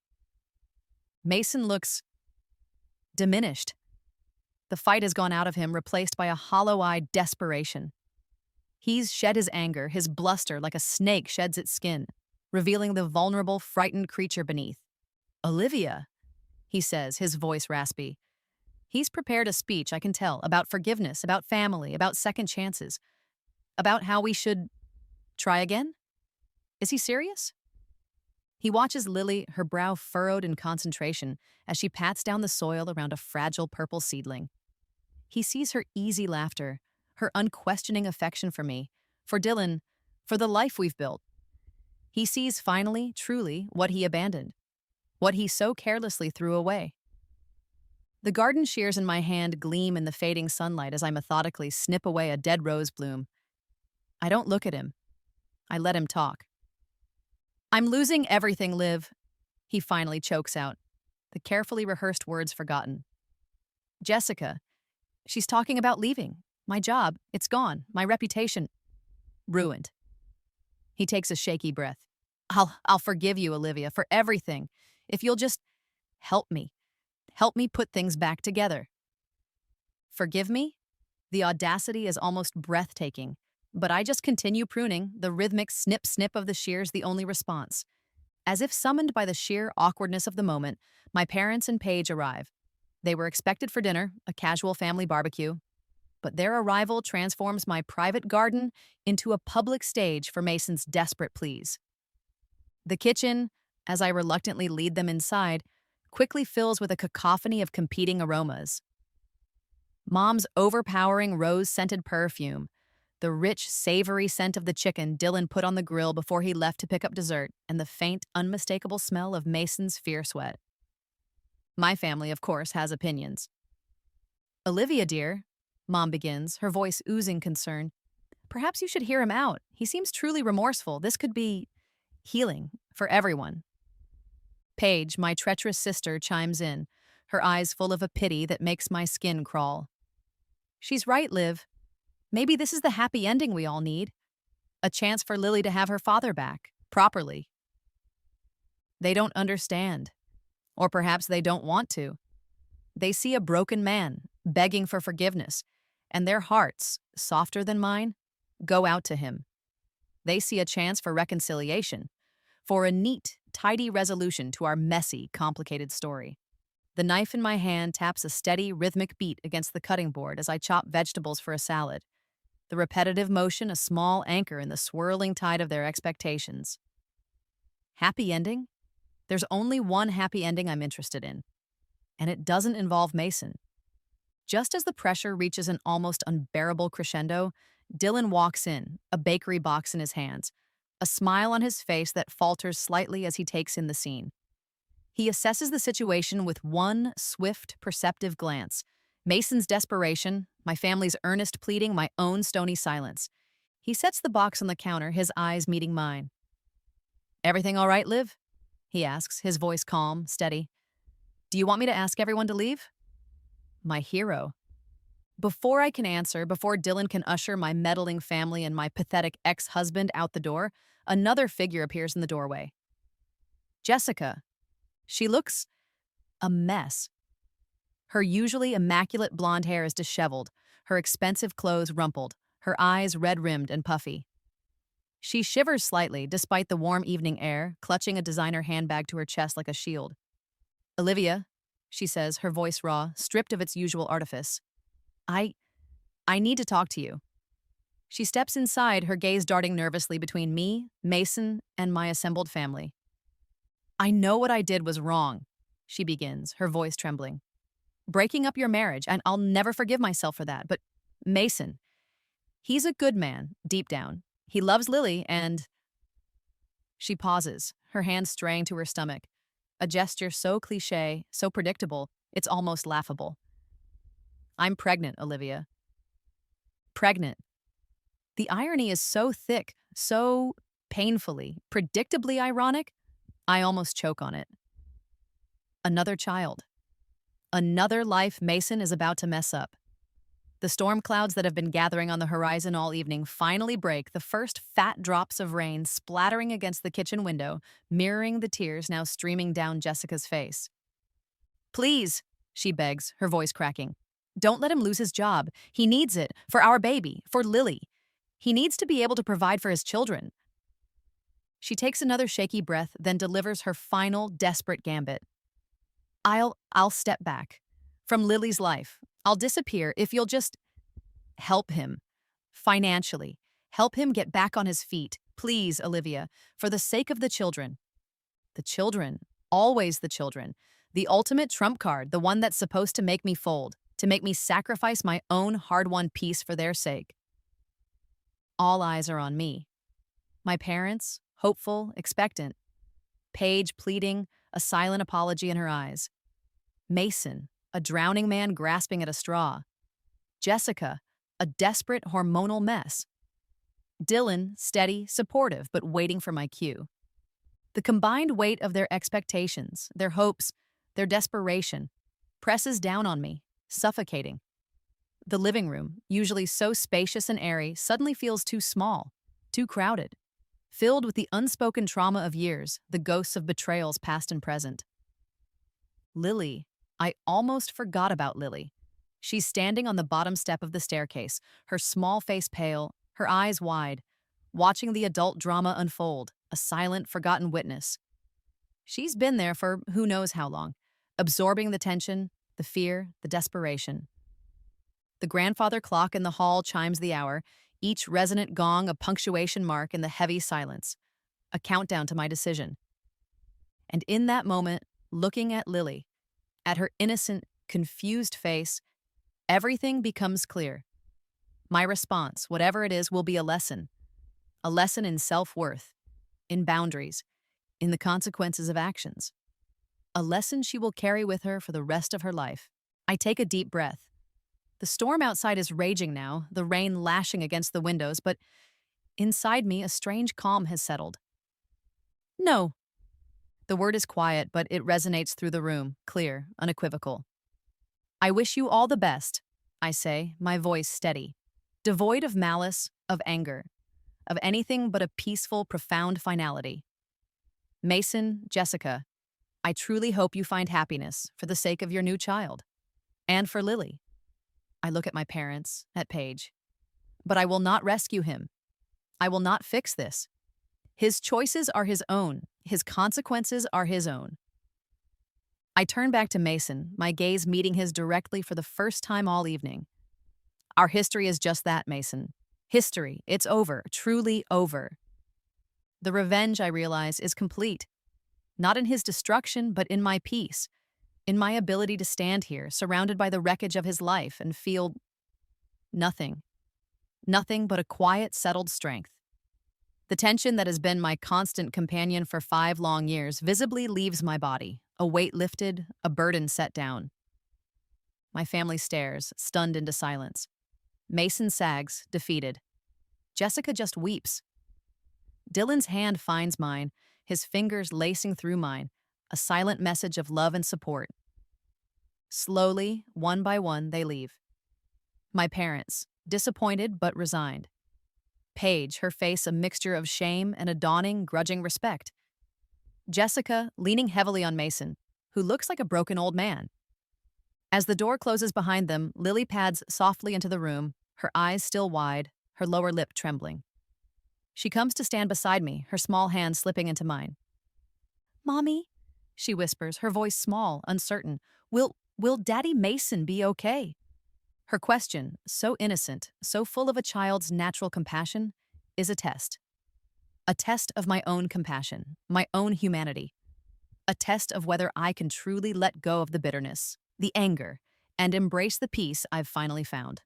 Mason looks diminished. The fight has gone out of him, replaced by a hollow-eyed desperation. He's shed his anger, his bluster like a snake sheds its skin, revealing the vulnerable, frightened creature beneath. Olivia, he says, his voice raspy. He's prepared a speech, I can tell, about forgiveness, about family, about second chances, about how we should try again? Is he serious? He watches Lily, her brow furrowed in concentration, as she pats down the soil around a fragile purple seedling. He sees her easy laughter, her unquestioning affection for me, for Dylan, for the life we've built. He sees finally, truly, what he abandoned, what he so carelessly threw away. The garden shears in my hand gleam in the fading sunlight as I methodically snip away a dead rose bloom. I don't look at him. I let him talk. I'm losing everything, Liv, he finally chokes out, the carefully rehearsed words forgotten. Jessica, she's talking about leaving. My job, it's gone. My reputation, ruined. He takes a shaky breath. I'll forgive you, Olivia, for everything. If you'll just help me. Help me put things back together. Forgive me? The audacity is almost breathtaking, but I just continue pruning, the rhythmic snip-snip of the shears the only response. As if summoned by the sheer awkwardness of the moment, my parents and Paige arrive. They were expected for dinner, a casual family barbecue, but their arrival transforms my private garden into a public stage for Mason's desperate pleas. The kitchen, as I reluctantly lead them inside, quickly fills with a cacophony of competing aromas. Mom's overpowering rose-scented perfume, the rich, savory scent of the chicken Dylan put on the grill before he left to pick up dessert, and the faint, unmistakable smell of Mason's fierce sweat. My family, of course, has opinions. Olivia, dear, Mom begins, her voice oozing concern. Perhaps you should hear him out. He seems truly remorseful. This could be healing for everyone. Paige, my treacherous sister, chimes in, her eyes full of a pity that makes my skin crawl. She's right, Liv. Maybe this is the happy ending we all need. A chance for Lily to have her father back, properly. They don't understand. Or perhaps they don't want to. They see a broken man, begging for forgiveness, and their hearts, softer than mine, go out to him. They see a chance for reconciliation, for a neat, tidy resolution to our messy, complicated story. The knife in my hand taps a steady, rhythmic beat against the cutting board as I chop vegetables for a salad. The repetitive motion a small anchor in the swirling tide of their expectations. Happy ending? There's only one happy ending I'm interested in, and it doesn't involve Mason. Just as the pressure reaches an almost unbearable crescendo, Dylan walks in, a bakery box in his hands, a smile on his face that falters slightly as he takes in the scene. He assesses the situation with one swift, perceptive glance. Mason's desperation, my family's earnest pleading, my own stony silence. He sets the box on the counter, his eyes meeting mine. Everything all right, Liv? He asks, his voice calm, steady. Do you want me to ask everyone to leave? My hero. Before I can answer, before Dylan can usher my meddling family and my pathetic ex-husband out the door, another figure appears in the doorway. Jessica. She looks a mess. Her usually immaculate blonde hair is disheveled, her expensive clothes rumpled, her eyes red-rimmed and puffy. She shivers slightly despite the warm evening air, clutching a designer handbag to her chest like a shield. "Olivia," she says, her voice raw, stripped of its usual artifice. I I need to talk to you." She steps inside, her gaze darting nervously between me, Mason, and my assembled family. "I know what I did was wrong," she begins, her voice trembling. "Breaking up your marriage, and I'll never forgive myself for that. But Mason, he's a good man, deep down. He loves Lily, and—" She pauses, her hands straying to her stomach. A gesture so cliché, so predictable, it's almost laughable. "I'm pregnant, Olivia." Pregnant. The irony is so thick, so painfully, predictably ironic, I almost choke on it. Another child. Another life Mason is about to mess up. The storm clouds that have been gathering on the horizon all evening finally break, the first fat drops of rain splattering against the kitchen window, mirroring the tears now streaming down Jessica's face. "Please," she begs, her voice cracking. "Don't let him lose his job. He needs it, for our baby, for Lily. He needs to be able to provide for his children." She takes another shaky breath, then delivers her final, desperate gambit. I'll step back. From Lily's life. I'll disappear if you'll just help him. Financially. Help him get back on his feet. Please, Olivia, for the sake of the children." The children. Always the children. The ultimate trump card, the one that's supposed to make me fold, to make me sacrifice my own hard-won peace for their sake. All eyes are on me. My parents, hopeful, expectant. Paige pleading, a silent apology in her eyes. Mason, a drowning man grasping at a straw. Jessica, a desperate hormonal mess. Dylan, steady, supportive, but waiting for my cue. The combined weight of their expectations, their hopes, their desperation, presses down on me, suffocating. The living room, usually so spacious and airy, suddenly feels too small, too crowded, filled with the unspoken trauma of years, the ghosts of betrayals past and present. Lily. I almost forgot about Lily. She's standing on the bottom step of the staircase, her small face pale, her eyes wide, watching the adult drama unfold, a silent, forgotten witness. She's been there for who knows how long, absorbing the tension, the fear, the desperation. The grandfather clock in the hall chimes the hour, each resonant gong a punctuation mark in the heavy silence, a countdown to my decision. And in that moment, looking at Lily, at her innocent, confused face, everything becomes clear. My response, whatever it is, will be a lesson in self-worth, in boundaries, in the consequences of actions. A lesson she will carry with her for the rest of her life. I take a deep breath. The storm outside is raging now, the rain lashing against the windows, but inside me a strange calm has settled. "No." The word is quiet, but it resonates through the room, clear, unequivocal. "I wish you all the best," I say, my voice steady, devoid of malice, of anger, of anything but a peaceful, profound finality. "Mason, Jessica, I truly hope you find happiness for the sake of your new child. And for Lily." I look at my parents, at Paige. "But I will not rescue him. I will not fix this. His choices are his own. His consequences are his own." I turn back to Mason, my gaze meeting his directly for the first time all evening. "Our history is just that, Mason. History. It's over. Truly over." The revenge, I realize, is complete. Not in his destruction, but in my peace. In my ability to stand here, surrounded by the wreckage of his life, and feel nothing. Nothing but a quiet, settled strength. The tension that has been my constant companion for 5 long years visibly leaves my body, a weight lifted, a burden set down. My family stares, stunned into silence. Mason sags, defeated. Jessica just weeps. Dylan's hand finds mine, his fingers lacing through mine, a silent message of love and support. Slowly, one by one, they leave. My parents, disappointed but resigned. Paige, her face a mixture of shame and a dawning, grudging respect. Jessica, leaning heavily on Mason, who looks like a broken old man. As the door closes behind them, Lily pads softly into the room, her eyes still wide, her lower lip trembling. She comes to stand beside me, her small hand slipping into mine. "Mommy," she whispers, her voice small, uncertain. Will Daddy Mason be okay?" Her question, so innocent, so full of a child's natural compassion, is a test. A test of my own compassion, my own humanity. A test of whether I can truly let go of the bitterness, the anger, and embrace the peace I've finally found.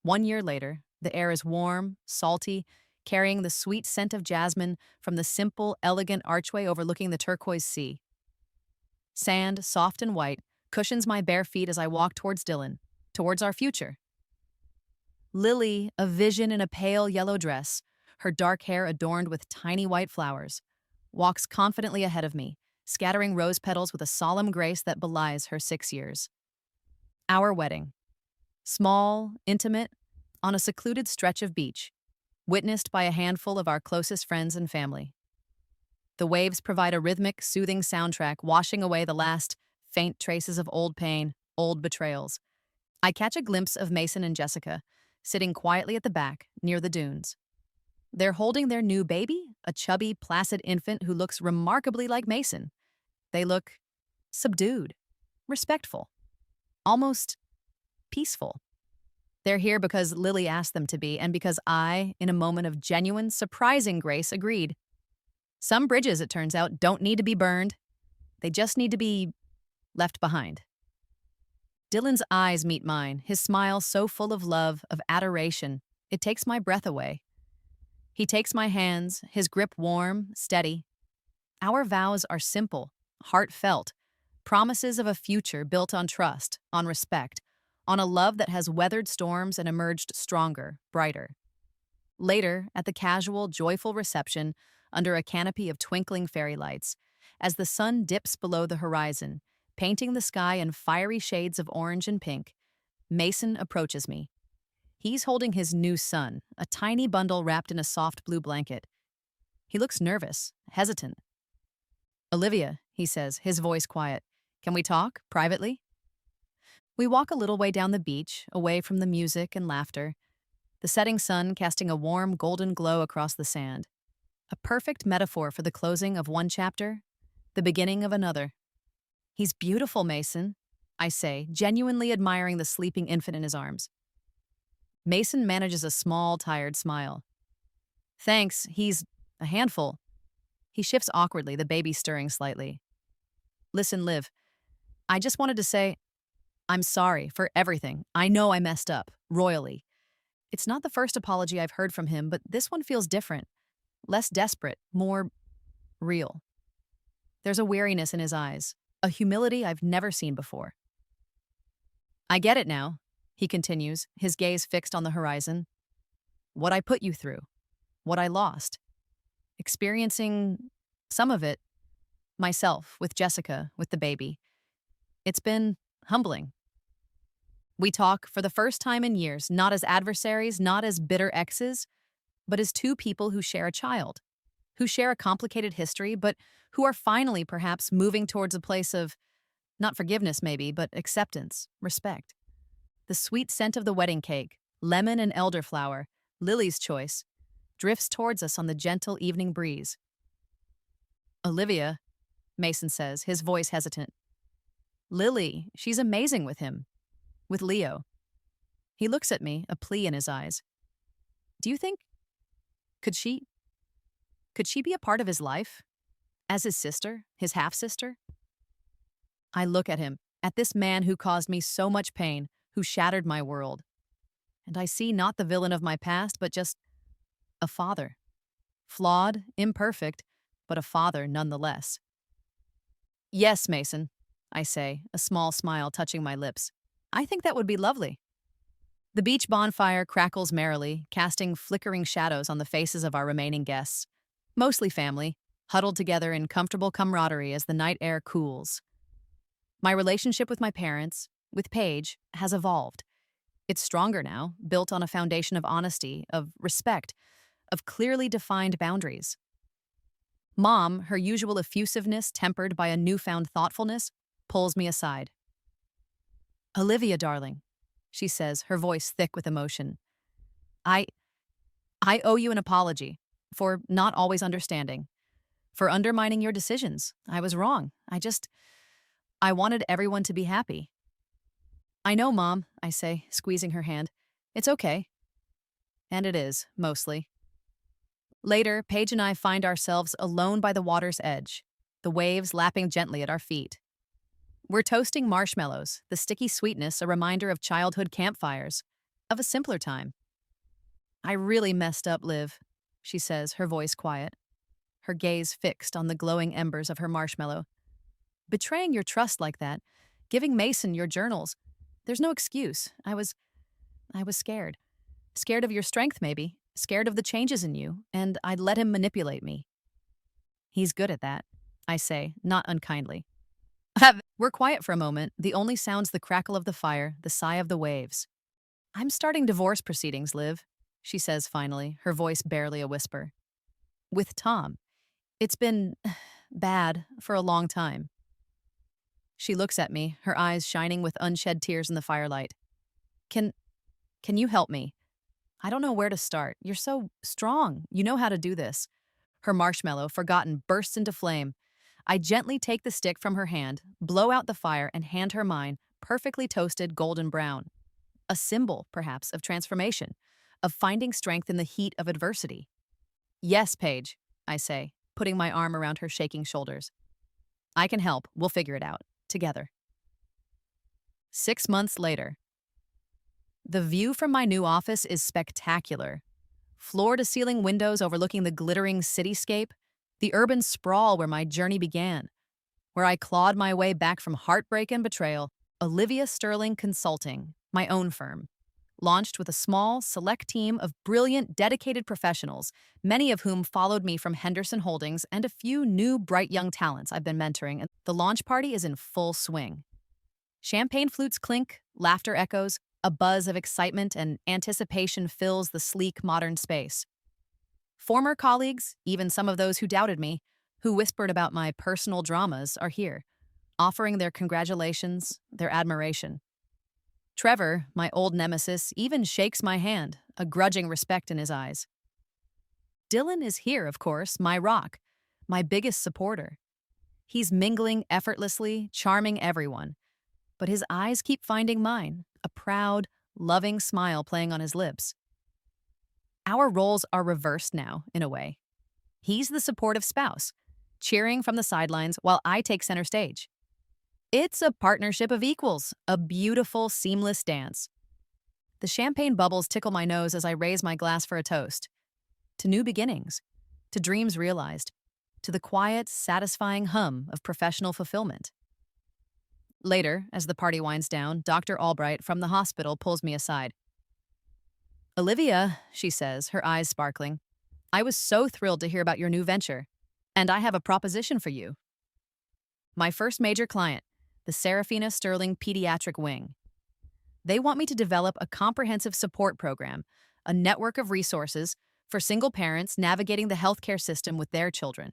1 year later, the air is warm, salty, carrying the sweet scent of jasmine from the simple, elegant archway overlooking the turquoise sea. Sand, soft and white, cushions my bare feet as I walk towards Dylan, towards our future. Lily, a vision in a pale yellow dress, her dark hair adorned with tiny white flowers, walks confidently ahead of me, scattering rose petals with a solemn grace that belies her 6 years. Our wedding. Small, intimate, on a secluded stretch of beach, witnessed by a handful of our closest friends and family. The waves provide a rhythmic, soothing soundtrack, washing away the last faint traces of old pain, old betrayals. I catch a glimpse of Mason and Jessica, sitting quietly at the back, near the dunes. They're holding their new baby, a chubby, placid infant who looks remarkably like Mason. They look subdued, respectful, almost peaceful. They're here because Lily asked them to be, and because I, in a moment of genuine, surprising grace, agreed. Some bridges, it turns out, don't need to be burned. They just need to be left behind. Dylan's eyes meet mine, his smile so full of love, of adoration, it takes my breath away. He takes my hands, his grip warm, steady. Our vows are simple, heartfelt, promises of a future built on trust, on respect, on a love that has weathered storms and emerged stronger, brighter. Later, at the casual, joyful reception, under a canopy of twinkling fairy lights, as the sun dips below the horizon, painting the sky in fiery shades of orange and pink, Mason approaches me. He's holding his new son, a tiny bundle wrapped in a soft blue blanket. He looks nervous, hesitant. "Olivia," he says, his voice quiet, "can we talk, privately?" We walk a little way down the beach, away from the music and laughter, the setting sun casting a warm golden glow across the sand. A perfect metaphor for the closing of one chapter, the beginning of another. "He's beautiful, Mason," I say, genuinely admiring the sleeping infant in his arms. Mason manages a small, tired smile. "Thanks, he's a handful." He shifts awkwardly, the baby stirring slightly. "Listen, Liv, I just wanted to say, I'm sorry for everything. I know I messed up, royally. It's not the first apology I've heard from him, but this one feels different. Less desperate, more real." There's a weariness in his eyes, a humility I've never seen before. "I get it now," he continues, his gaze fixed on the horizon. "What I put you through, what I lost. Experiencing some of it myself, with Jessica, with the baby. It's been humbling. We talk for the first time in years, not as adversaries, not as bitter exes, but as two people who share a child, who share a complicated history, but who are finally perhaps moving towards a place of, not forgiveness maybe, but acceptance, respect. The sweet scent of the wedding cake, lemon and elderflower, Lily's choice, drifts towards us on the gentle evening breeze. "Olivia," Mason says, his voice hesitant. "Lily, she's amazing with him. With Leo." He looks at me, a plea in his eyes. "Do you think, could she be a part of his life? As his sister, his half-sister?" I look at him, at this man who caused me so much pain, who shattered my world. And I see not the villain of my past, but just a father. Flawed, imperfect, but a father nonetheless. "Yes, Mason," I say, a small smile touching my lips. "I think that would be lovely." The beach bonfire crackles merrily, casting flickering shadows on the faces of our remaining guests, mostly family, huddled together in comfortable camaraderie as the night air cools. My relationship with my parents, with Paige, has evolved. It's stronger now, built on a foundation of honesty, of respect, of clearly defined boundaries. Mom, her usual effusiveness tempered by a newfound thoughtfulness, pulls me aside. "Olivia, darling," she says, her voice thick with emotion. I I owe you an apology for not always understanding, for undermining your decisions. I was wrong. I wanted everyone to be happy. "I know, Mom," I say, squeezing her hand. "It's okay." And it is, mostly. Later, Paige and I find ourselves alone by the water's edge, the waves lapping gently at our feet. We're toasting marshmallows, the sticky sweetness a reminder of childhood campfires, of a simpler time. "I really messed up, Liv," she says, her voice quiet, her gaze fixed on the glowing embers of her marshmallow. "Betraying your trust like that, giving Mason your journals, there's no excuse. I was scared. Scared of your strength, maybe. Scared of the changes in you, and I'd let him manipulate me." "He's good at that," I say, not unkindly. We're quiet for a moment, the only sounds the crackle of the fire, the sigh of the waves. "I'm starting divorce proceedings, Liv," she says finally, her voice barely a whisper. "With Tom. It's been bad for a long time." She looks at me, her eyes shining with unshed tears in the firelight. Can can you help me? I don't know where to start. You're so strong. You know how to do this." Her marshmallow, forgotten, bursts into flame. I gently take the stick from her hand, blow out the fire, and hand her mine, perfectly toasted golden brown. A symbol, perhaps, of transformation, of finding strength in the heat of adversity. "Yes, Paige," I say, putting my arm around her shaking shoulders. "I can help. We'll figure it out. Together." 6 months later. The view from my new office is spectacular. Floor-to-ceiling windows overlooking the glittering cityscape, the urban sprawl where my journey began, where I clawed my way back from heartbreak and betrayal. Olivia Sterling Consulting, my own firm, launched with a small, select team of brilliant, dedicated professionals, many of whom followed me from Henderson Holdings, and a few new, bright young talents I've been mentoring. And the launch party is in full swing. Champagne flutes clink, laughter echoes, a buzz of excitement and anticipation fills the sleek, modern space. Former colleagues, even some of those who doubted me, who whispered about my personal dramas, are here, offering their congratulations, their admiration. Trevor, my old nemesis, even shakes my hand, a grudging respect in his eyes. Dylan is here, of course, my rock, my biggest supporter. He's mingling effortlessly, charming everyone. But his eyes keep finding mine, a proud, loving smile playing on his lips. Our roles are reversed now, in a way. He's the supportive spouse, cheering from the sidelines while I take center stage. It's a partnership of equals, a beautiful, seamless dance. The champagne bubbles tickle my nose as I raise my glass for a toast. To new beginnings, to dreams realized, to the quiet, satisfying hum of professional fulfillment. Later, as the party winds down, Dr. Albright from the hospital pulls me aside. "Olivia," she says, her eyes sparkling, "I was so thrilled to hear about your new venture, and I have a proposition for you. My first major client, the Serafina Sterling Pediatric Wing. They want me to develop a comprehensive support program, a network of resources for single parents navigating the healthcare system with their children.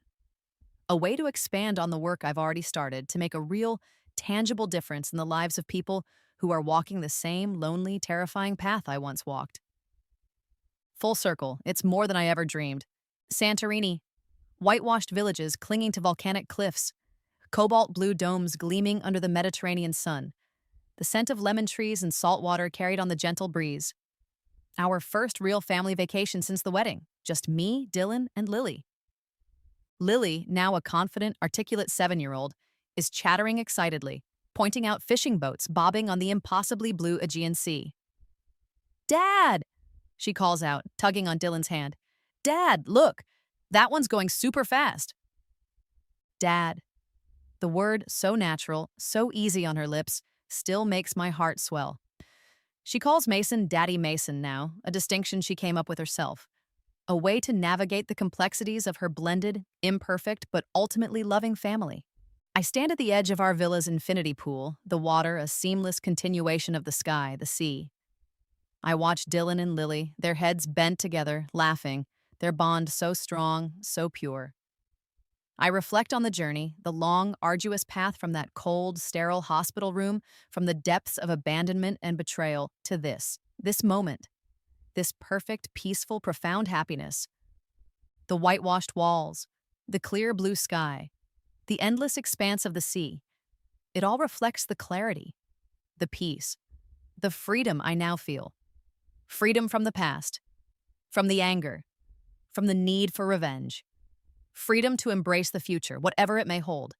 A way to expand on the work I've already started to make a real, tangible difference in the lives of people who are walking the same lonely, terrifying path I once walked." Full circle, it's more than I ever dreamed. Santorini, whitewashed villages clinging to volcanic cliffs, cobalt blue domes gleaming under the Mediterranean sun, the scent of lemon trees and salt water carried on the gentle breeze. Our first real family vacation since the wedding, just me, Dylan, and Lily. Lily, now a confident, articulate 7-year-old, is chattering excitedly, pointing out fishing boats bobbing on the impossibly blue Aegean Sea. "Dad!" she calls out, tugging on Dylan's hand. "Dad, look! That one's going super fast." Dad. The word, so natural, so easy on her lips, still makes my heart swell. She calls Mason Daddy Mason now, a distinction she came up with herself. A way to navigate the complexities of her blended, imperfect, but ultimately loving family. I stand at the edge of our villa's infinity pool, the water a seamless continuation of the sky, the sea. I watch Dylan and Lily, their heads bent together, laughing, their bond so strong, so pure. I reflect on the journey, the long, arduous path from that cold, sterile hospital room, from the depths of abandonment and betrayal to this moment, this perfect, peaceful, profound happiness. The whitewashed walls, the clear blue sky, the endless expanse of the sea. It all reflects the clarity, the peace, the freedom I now feel. Freedom from the past, from the anger, from the need for revenge. Freedom to embrace the future, whatever it may hold.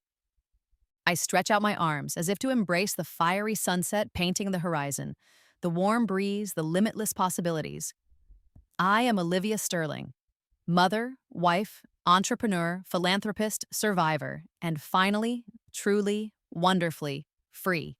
I stretch out my arms as if to embrace the fiery sunset painting the horizon, the warm breeze, the limitless possibilities. I am Olivia Sterling, mother, wife, entrepreneur, philanthropist, survivor, and finally, truly, wonderfully free.